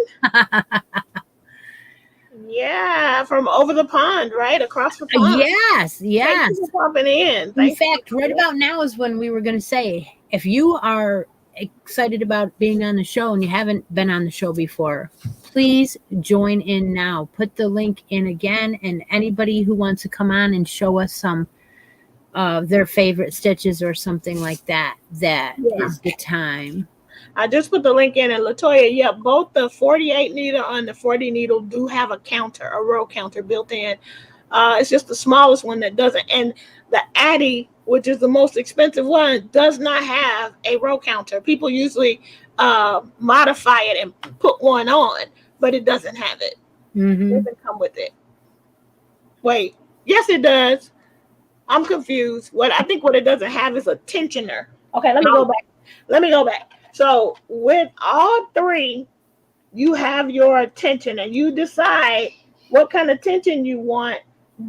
Yeah, from over the pond, right across the pond. Yes. Thanks for popping in. In fact, right about now is when we were going to say, if you are excited about being on the show and you haven't been on the show before, please join in now. Put the link in again, and anybody who wants to come on and show us some their favorite stitches or something like that, is the time. I just put the link in, and Latoya, both the 48 needle and the 40 needle do have a row counter built in. It's just the smallest one that doesn't. And the Addy, which is the most expensive one, does not have a row counter. People usually modify it and put one on, but it doesn't have it. Mm-hmm. It doesn't come with it. Wait, yes, it does. I'm confused. I think what it doesn't have is a tensioner. Okay, let me go back. So with all three, you have your tension, and you decide what kind of tension you want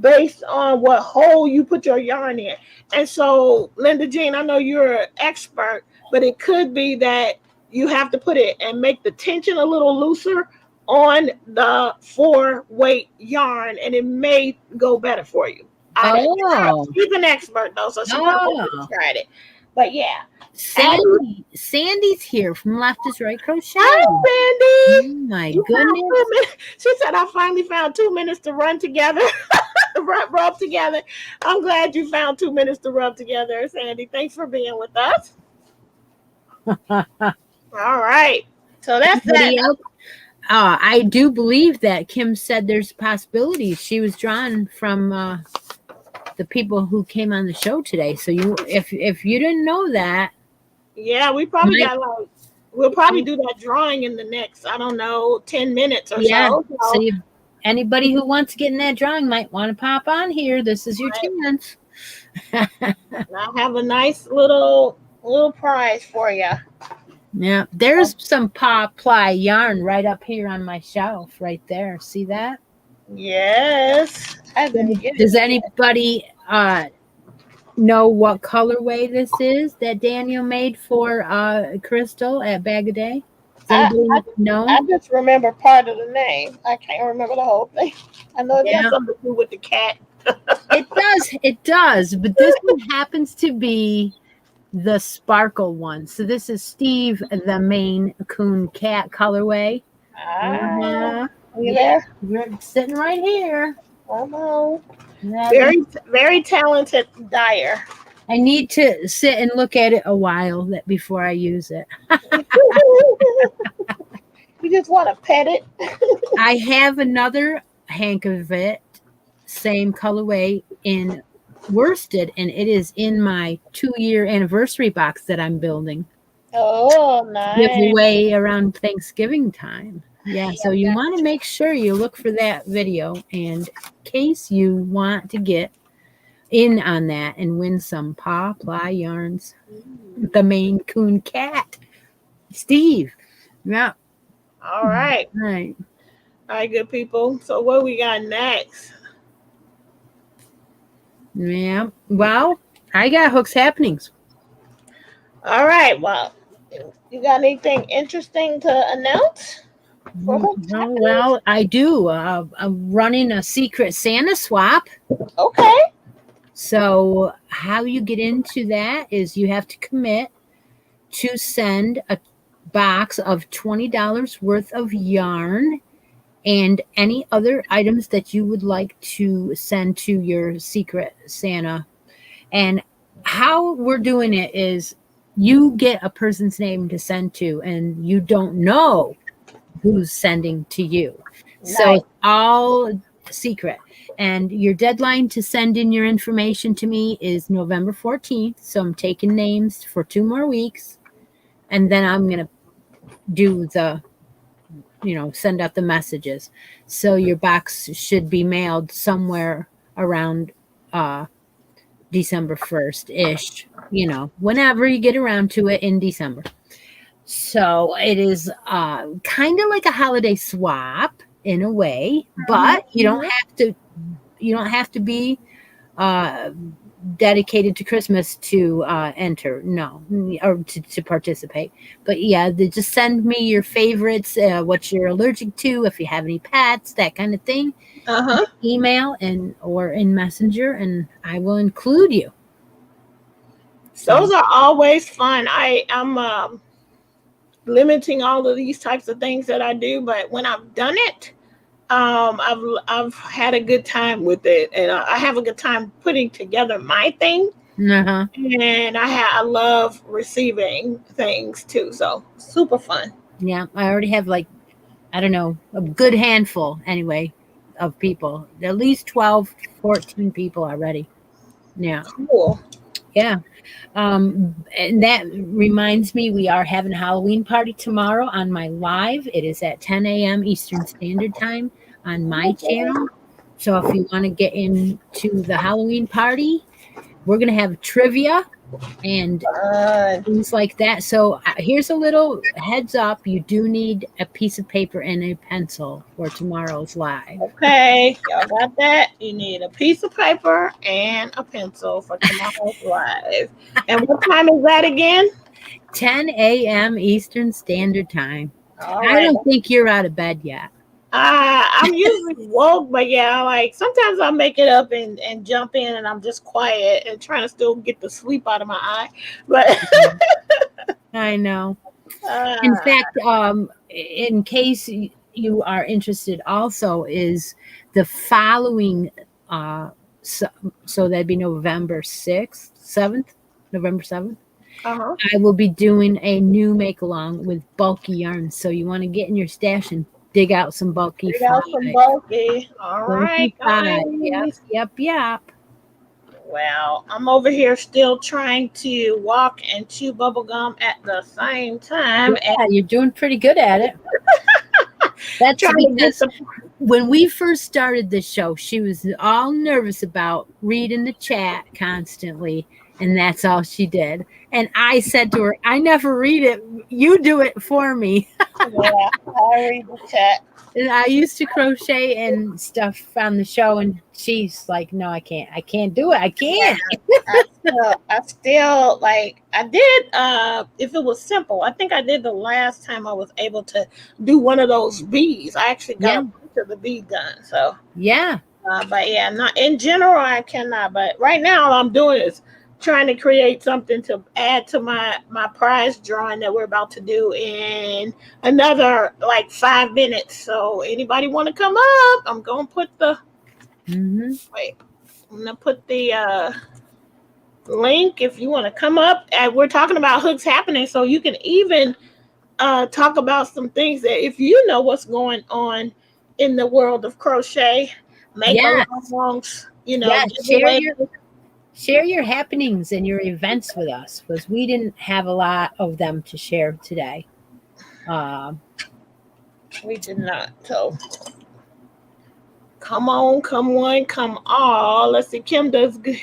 based on what hole you put your yarn in. And so, Linda Jean, I know you're an expert, but it could be that you have to put it and make the tension a little looser on the 4-weight yarn, and it may go better for you. She's an expert though, so she probably tried it. But yeah, Sandy's here from Left is Right Crochet. Hi, Sandy. Oh my goodness. She said, I finally found 2 minutes to run together, rub together. I'm glad you found 2 minutes to rub together, Sandy. Thanks for being with us. All right. So that's that. I do believe that Kim said there's possibilities. She was drawn from the people who came on the show today. So if you didn't know that, yeah, we'll probably do that drawing in the next, 10 minutes or so. So anybody who wants to get in that drawing might want to pop on here. This is your chance. I have a nice little prize for you. Yeah, there's some ply yarn right up here on my shelf right there. See that? Yes. Does anybody know what colorway this is that Daniel made for Crystal at Bag a Day? Does anybody know? I just remember part of the name. I can't remember the whole thing. I know it has something to do with the cat. It does. But this one happens to be the sparkle one. So this is Steve, the Maine Coon Cat colorway. Are you there? You're sitting right here. Hello. Very, very talented dyer. I need to sit and look at it a while before I use it. You just want to pet it. I have another hank of it, same colorway in worsted, and it is in my 2-year anniversary box that I'm building. Oh, nice. Giveaway around Thanksgiving time. Yeah, so you want to make sure you look for that video, and in case you want to get in on that and win some ply yarns. The Maine Coon Cat. Steve. Yeah. All right. All right, good people. So what we got next? Yeah. Well, I got Hooks Happenings. All right. Well, you got anything interesting to announce? Well, I do. I'm running a secret Santa swap. Okay. So how you get into that is you have to commit to send a box of $20 worth of yarn and any other items that you would like to send to your secret Santa. And how we're doing it is you get a person's name to send to, and you don't know who's sending to you. So Right. it's all secret. And your deadline to send in your information to me is November 14th. So I'm taking names for 2 more weeks. And then I'm going to do the, send out the messages. So your box should be mailed somewhere around December 1st-ish, whenever you get around to it in December. So it is kind of like a holiday swap in a way, but you don't have to be dedicated to Christmas to enter, no, or to participate. But yeah, just send me your favorites, what you're allergic to, if you have any pets, that kind of thing. Email or in Messenger, and I will include you. Those are always fun. I'm limiting all of these types of things that I do, but when I've done it, I've had a good time with it, and I have a good time putting together my thing. And I love receiving things too, so super fun. Yeah, I already have I don't know, a good handful anyway of people, at least 12, 14 people already. Yeah. Cool. Yeah. And that reminds me, we are having a Halloween party tomorrow on my live. It is at 10 a.m. Eastern Standard Time on my channel. So if you want to get into the Halloween party, we're going to have trivia and things like that. So here's a little heads up. You do need a piece of paper and a pencil for tomorrow's live. Okay, y'all got that? You need a piece of paper and a pencil for tomorrow's live. And what time is that again? 10 a.m. Eastern Standard Time. All I don't think you're out of bed yet. I'm usually woke, but yeah, sometimes I'll make it up and jump in, and I'm just quiet and trying to still get the sleep out of my eye. But I know. In fact, in case you are interested, also is the following. So that'd be November 6th, 7th, November 7th. I will be doing a new make along with bulky yarns. So you want to get in your stash and dig out some bulky. All right. Yep. Well, I'm over here still trying to walk and chew bubble gum at the same time. Yeah, you're doing pretty good at it. That's because when we first started the show, she was all nervous about reading the chat constantly, and that's all she did. And I said to her, I never read it. You do it for me. Yeah, I read the chat. And I used to crochet and stuff on the show, and she's like, no, I can't. I can't do it. I can't. I still I did, if it was simple, I think I did the last time I was able to do one of those beads. I actually got a bunch of the bead done. So, yeah. But yeah, not in general, I cannot. But right now, all I'm doing is trying to create something to add to my prize drawing that we're about to do in another 5 minutes. So anybody want to come up? I'm gonna put the wait. I'm gonna put the link if you want to come up. And we're talking about hooks happening, so you can even talk about some things that if you know what's going on in the world of crochet, make alongs, share your happenings and your events with us, because we didn't have a lot of them to share today. We did not. So come on, come one, come all. Let's see. Kim does good.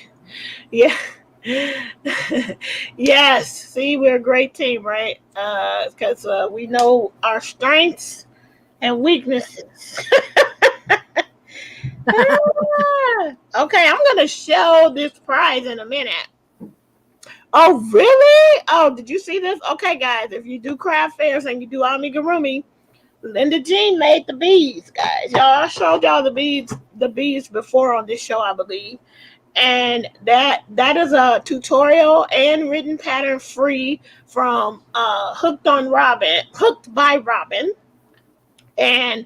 Yeah. Yes. See, we're a great team, right? Because we know our strengths and weaknesses. Okay, I'm gonna show this prize in a minute. Oh, really? Oh, did you see this? Okay, guys, if you do craft fairs and you do amigurumi, Linda Jean made the beads, guys. Y'all, I showed y'all the beads before on this show, I believe. And that is a tutorial and written pattern free from Hooked by Robin. And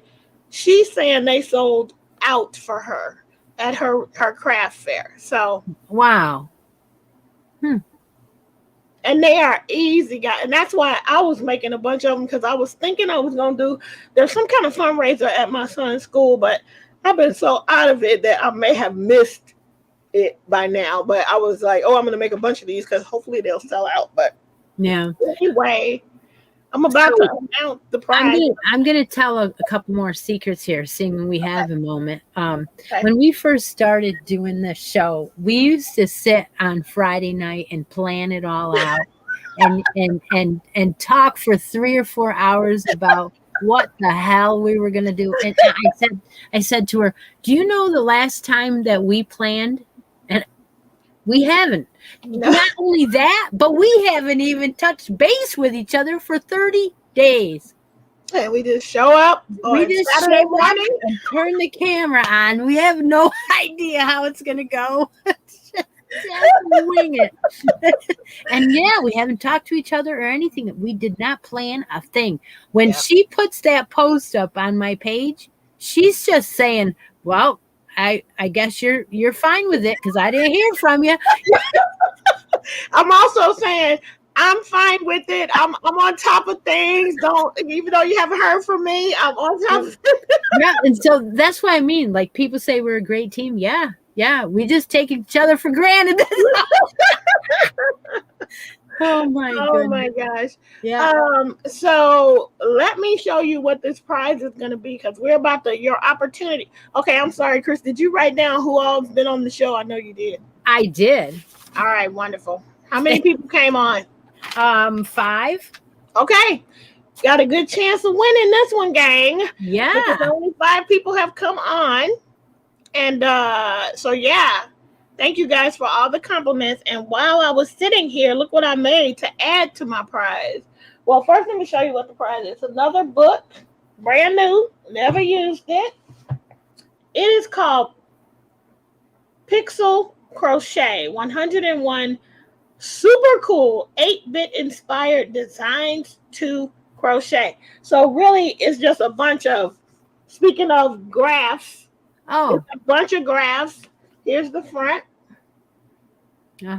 she's saying they sold out for her at her craft fair. So wow. And they are easy, guys. And that's why I was making a bunch of them, because I was thinking I was going to do, there's some kind of fundraiser at my son's school, but I've been so out of it that I may have missed it by now. But I was like, oh, I'm going to make a bunch of these because hopefully they'll sell out. But Yeah. anyway, I'm about to announce the prize. I'm gonna tell a couple more secrets here, seeing we have a moment. When we first started doing this show, we used to sit on Friday night and plan it all out, and talk for 3 or 4 hours about what the hell we were gonna do. And I said to her, "Do you know the last time that we planned?" And we haven't. No. Not only that, but we haven't even touched base with each other for 30 days. And we just show up. We just Saturday morning and turn the camera on. We have no idea how it's going to go. Just wing it. And yeah, we haven't talked to each other or anything. We did not plan a thing. When she puts that post up on my page, she's just saying, well, I guess you're fine with it because I didn't hear from you. I'm also saying I'm fine with it. I'm on top of things. Even though you haven't heard from me, I'm on top of it. Yeah, and so that's what I mean. Like, people say we're a great team. Yeah. We just take each other for granted. Oh my gosh. Yeah. So let me show you what this prize is going to be, because we're about your opportunity. Okay, I'm sorry, Chris. Did you write down who all's been on the show? I know you did. I did. All right, wonderful. How many people came on? 5. Okay. Got a good chance of winning this one, gang. Yeah. Because only 5 people have come on. And so yeah. Thank you guys for all the compliments. And while I was sitting here, look what I made to add to my prize. Well, first, let me show you what the prize is. Another book, brand new, never used it. It is called Pixel Crochet, 101 super cool 8-bit inspired designs to crochet. So really, it's just a bunch of, speaking of graphs, it's a bunch of graphs. Here's the front. All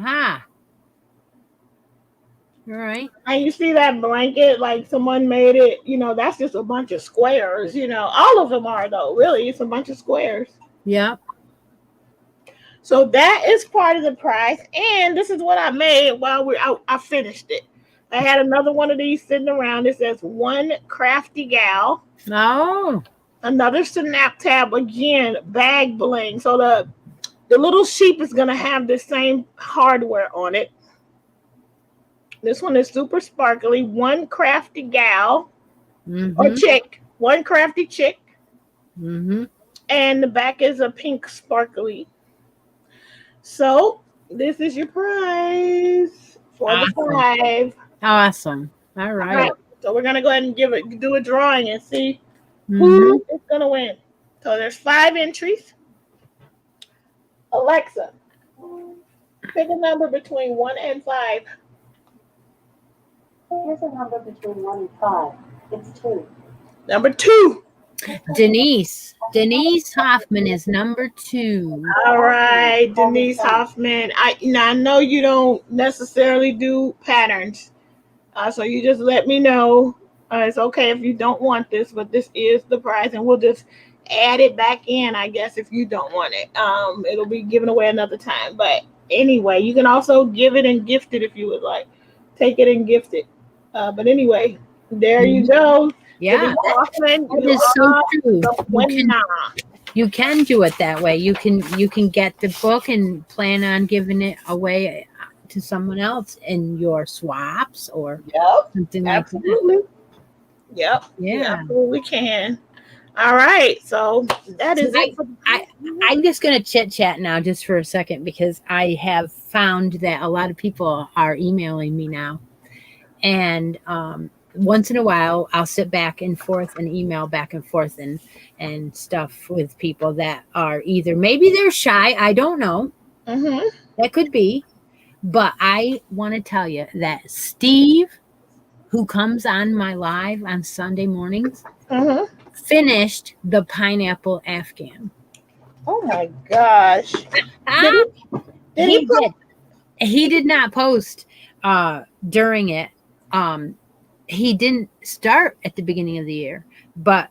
right. And you see that blanket, like someone made it, that's just a bunch of squares, all of them are though, really, it's a bunch of squares. Yeah. So that is part of the prize. And this is what I made while we're out. I finished it. I had another one of these sitting around. It says one crafty gal. Oh. Another snap tab, again, bag bling. So the little sheep is going to have the same hardware on it. This one is super sparkly. One crafty gal or chick. One crafty chick. Mm-hmm. And the back is a pink sparkly. So this is your prize for the 5. Awesome. All right. So we're going to go ahead and do a drawing and see who is going to win. So there's 5 entries. Alexa, pick a number between 1 and 5. Here's a number between 1 and 5. It's 2. Number 2. Denise Hoffman is number 2. All right, Denise Hoffman. I know you don't necessarily do patterns, so you just let me know. It's okay if you don't want this, but this is the prize, and we'll just add it back in, I guess, if you don't want it. It'll be given away another time. But anyway, you can also give it and gift it if you would like. Take it and gift it. But anyway, there you go. Yeah, that is so true. You can do it that way. You can get the book and plan on giving it away to someone else in your swaps or something like that. Yep. Yeah. You absolutely can. All right. So that is it. I'm just going to chit chat now just for a second, because I have found that a lot of people are emailing me now. And once in a while, I'll sit back and forth and email back and forth and stuff with people that are either, maybe they're shy. I don't know. Mm-hmm. That could be. But I want to tell you that Steve, who comes on my live on Sunday mornings, finished the pineapple Afghan. Oh my gosh. He did not post, during it. He didn't start at the beginning of the year, but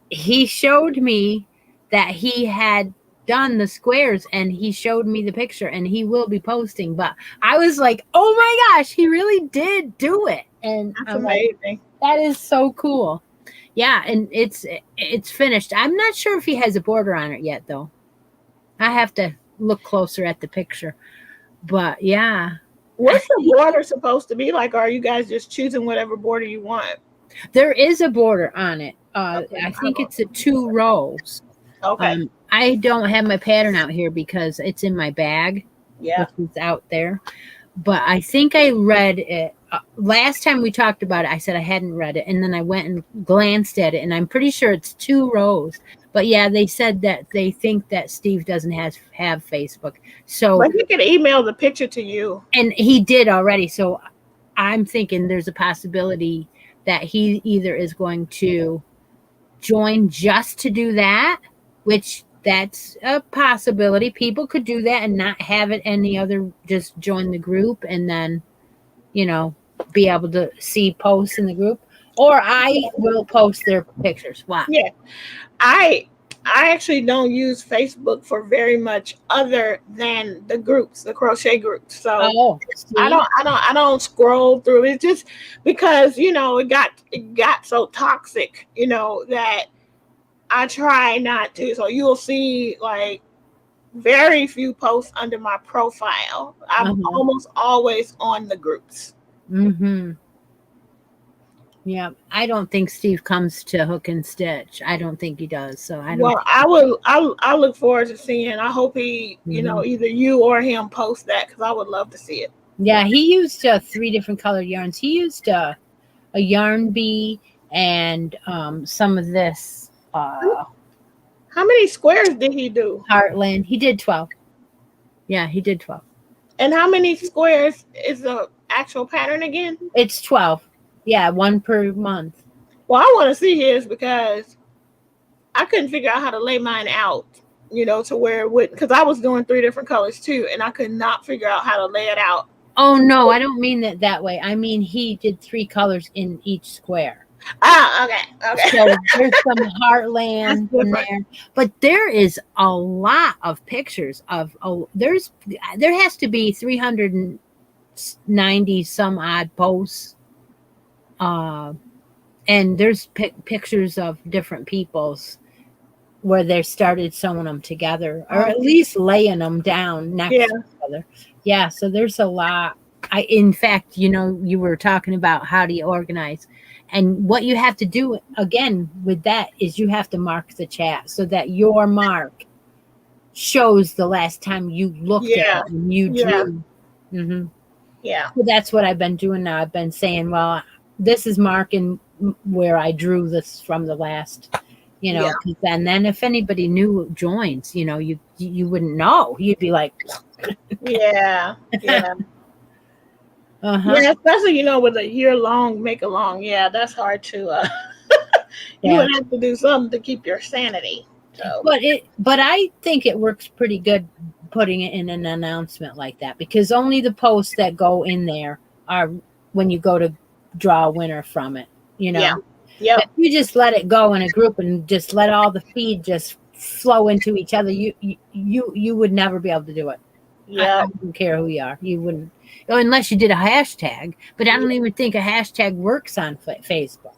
he showed me that he had done the squares, and he showed me the picture, and he will be posting. But I was like, oh my gosh, he really did do it. And That's I'm amazing. like, that is so cool. Yeah, and it's finished. I'm not sure if he has a border on it yet, though. I have to look closer at the picture. But yeah. What's the border supposed to be like? Or are you guys just choosing whatever border you want? There is a border on it. Okay. I think it's a 2 rows. Okay. I don't have my pattern out here because it's in my bag. Yeah. Which is out there. But I think I read it. Last time we talked about it, I said I hadn't read it. And then I went and glanced at it. And I'm pretty sure it's 2 rows. But yeah, they said that they think that Steve doesn't have Facebook. So, but he could email the picture to you. And he did already. So I'm thinking there's a possibility that he either is going to join just to do that, which that's a possibility. People could do that and not have it any other, just join the group and then, you know, be able to see posts in the group. Or I will post their pictures. Wow. Yeah. I actually don't use Facebook for very much other than the groups, the crochet groups. So I don't scroll through it just because, you know, it got so toxic, you know, that I try not to. So you'll see like very few posts under my profile. I'm almost always on the groups. Mm-hmm. Yeah, I don't think Steve comes to Hook and Stitch. I don't think he does. So I don't. Well, I look forward to seeing. I hope he, you know, either you or him post that because I would love to see it. Yeah, he used 3 different colored yarns. He used a yarn bee and some of this. How many squares did he do? Heartland. He did 12. Yeah, he did 12. And how many squares is the actual pattern again? It's 12. Yeah, 1 per month. Well, I want to see his because I couldn't figure out how to lay mine out, you know, to where it would, because I was doing 3 different colors too, and I could not figure out how to lay it out. Oh, no, I don't mean that way. I mean, he did 3 colors in each square. Ah, okay. So there's some Heartland in there, but there is a lot of pictures of. There has to be 390 some odd posts, and there's pictures of different people's where they started sewing them together, or at least laying them down next to each other. Yeah, so there's a lot. In fact, you know, you were talking about how do you organize. And what you have to do, again, with that is you have to mark the chat so that your mark shows the last time you looked at it and you drew. Mm-hmm. Yeah. So that's what I've been doing now. I've been saying, well, this is marking where I drew this from the last, you know, and then if anybody new joins, you know, you wouldn't know. You'd be like, yeah. Yeah, especially, you know, with a year-long make-along. Yeah, that's hard to you would have to do something to keep your sanity. So but I think it works pretty good putting it in an announcement like that, because only the posts that go in there are when you go to draw a winner from it, you know. Yeah. If you just let it go in a group and just let all the feed just flow into each other, you would never be able to do it. Yeah. I don't care who you are. You wouldn't, unless you did a hashtag, but I don't even think a hashtag works on Facebook.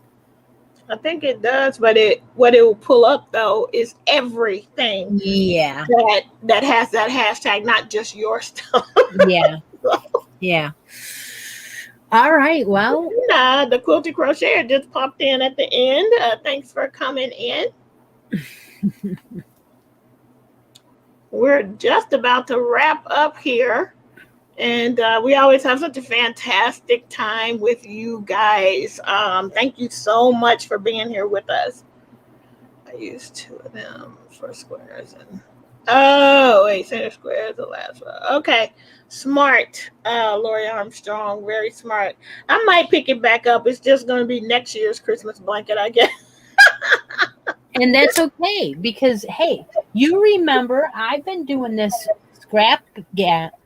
I think it does, but what it will pull up though is everything. Yeah. That has that hashtag, not just your stuff. Yeah. Yeah. All right. Well, the Quilted Crocheter just popped in at the end. Thanks for coming in. We're just about to wrap up here. And we always have such a fantastic time with you guys. Thank you so much for being here with us. I used 2 of them for squares. Center square is the last one. Okay. Smart, Lori Armstrong. Very smart. I might pick it back up. It's just going to be next year's Christmas blanket, I guess. And that's okay, because, hey, you remember I've been doing this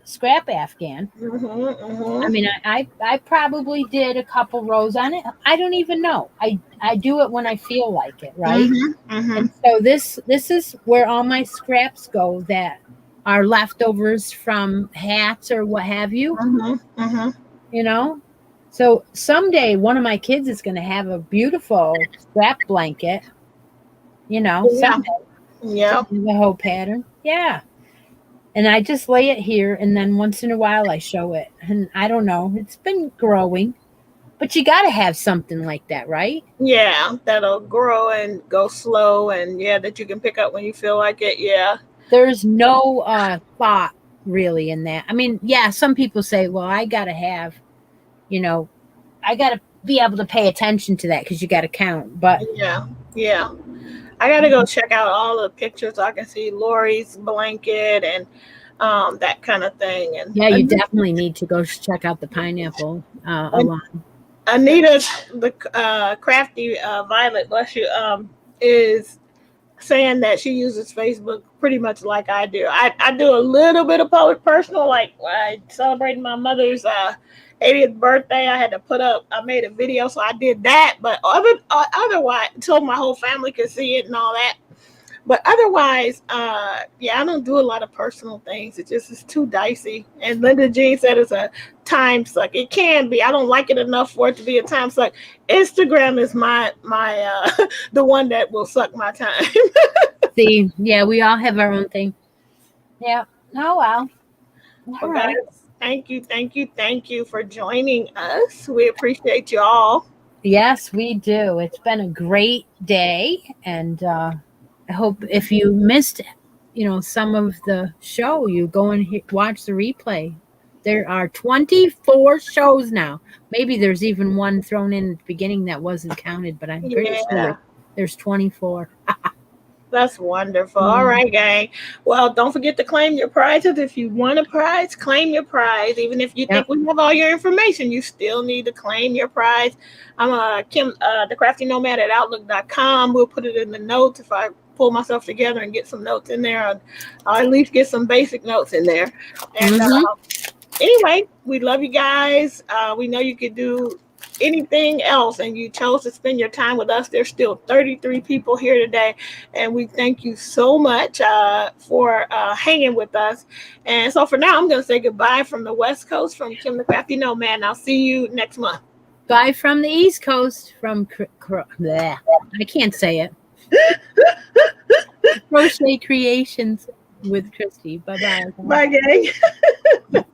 scrap afghan. I mean, I probably did a couple rows on it. I don't even know. I do it when I feel like it, right? And so this is where all my scraps go that are leftovers from hats or what have you. You know? So someday one of my kids is going to have a beautiful scrap blanket, you know, someday. Yeah. The whole pattern. Yeah. And I just lay it here, and then once in a while I show it. And I don't know, it's been growing. But you got to have something like that, right? Yeah, that'll grow and go slow, and yeah, that you can pick up when you feel like it. Yeah. There's no thought really in that. I mean, yeah, some people say, well, I got to have, you know, I got to be able to pay attention to that because you got to count. But yeah. I got to go check out all the pictures so I can see Lori's blanket and that kind of thing. And yeah, you definitely need to go check out the pineapple along. Anita, the crafty Violet, bless you, is saying that she uses Facebook pretty much like I do. I do a little bit of personal, like I celebrated my mother's 80th birthday. I had to I made a video, so I did that. But otherwise, so my whole family could see it and all that. But otherwise, yeah, I don't do a lot of personal things. It just is too dicey. And Linda Jean said it's a time suck. It can be. I don't like it enough for it to be a time suck. Instagram is my the one that will suck my time. See, yeah, we all have our own thing. Yeah. Oh well. All right. Guys, thank you for joining us. We appreciate you all. Yes, we do. It's been a great day, and I hope if you missed, some of the show, you go and watch the replay. There are 24 shows now. Maybe there's even one thrown in at the beginning that wasn't counted, but I'm pretty sure there's 24. That's wonderful. All right, gang. Well, don't forget to claim your prizes. If you want a prize, claim your prize. Even if you think we have all your information, you still need to claim your prize. I'm Kim, the crafty nomad at outlook.com. We'll put it in the notes if I pull myself together and get some notes in there. I'll at least get some basic notes in there. And anyway, we love you guys. We know you could do anything else, and you chose to spend your time with us. There's still 33 people here today, and we thank you so much for hanging with us. And so for now, I'm going to say goodbye from the West Coast, from Kim the Crafty Nomad, and I'll see you next month. Bye from the East Coast, from I can't say it. Crochet Creations with Christy. Bye-bye. Bye, gang.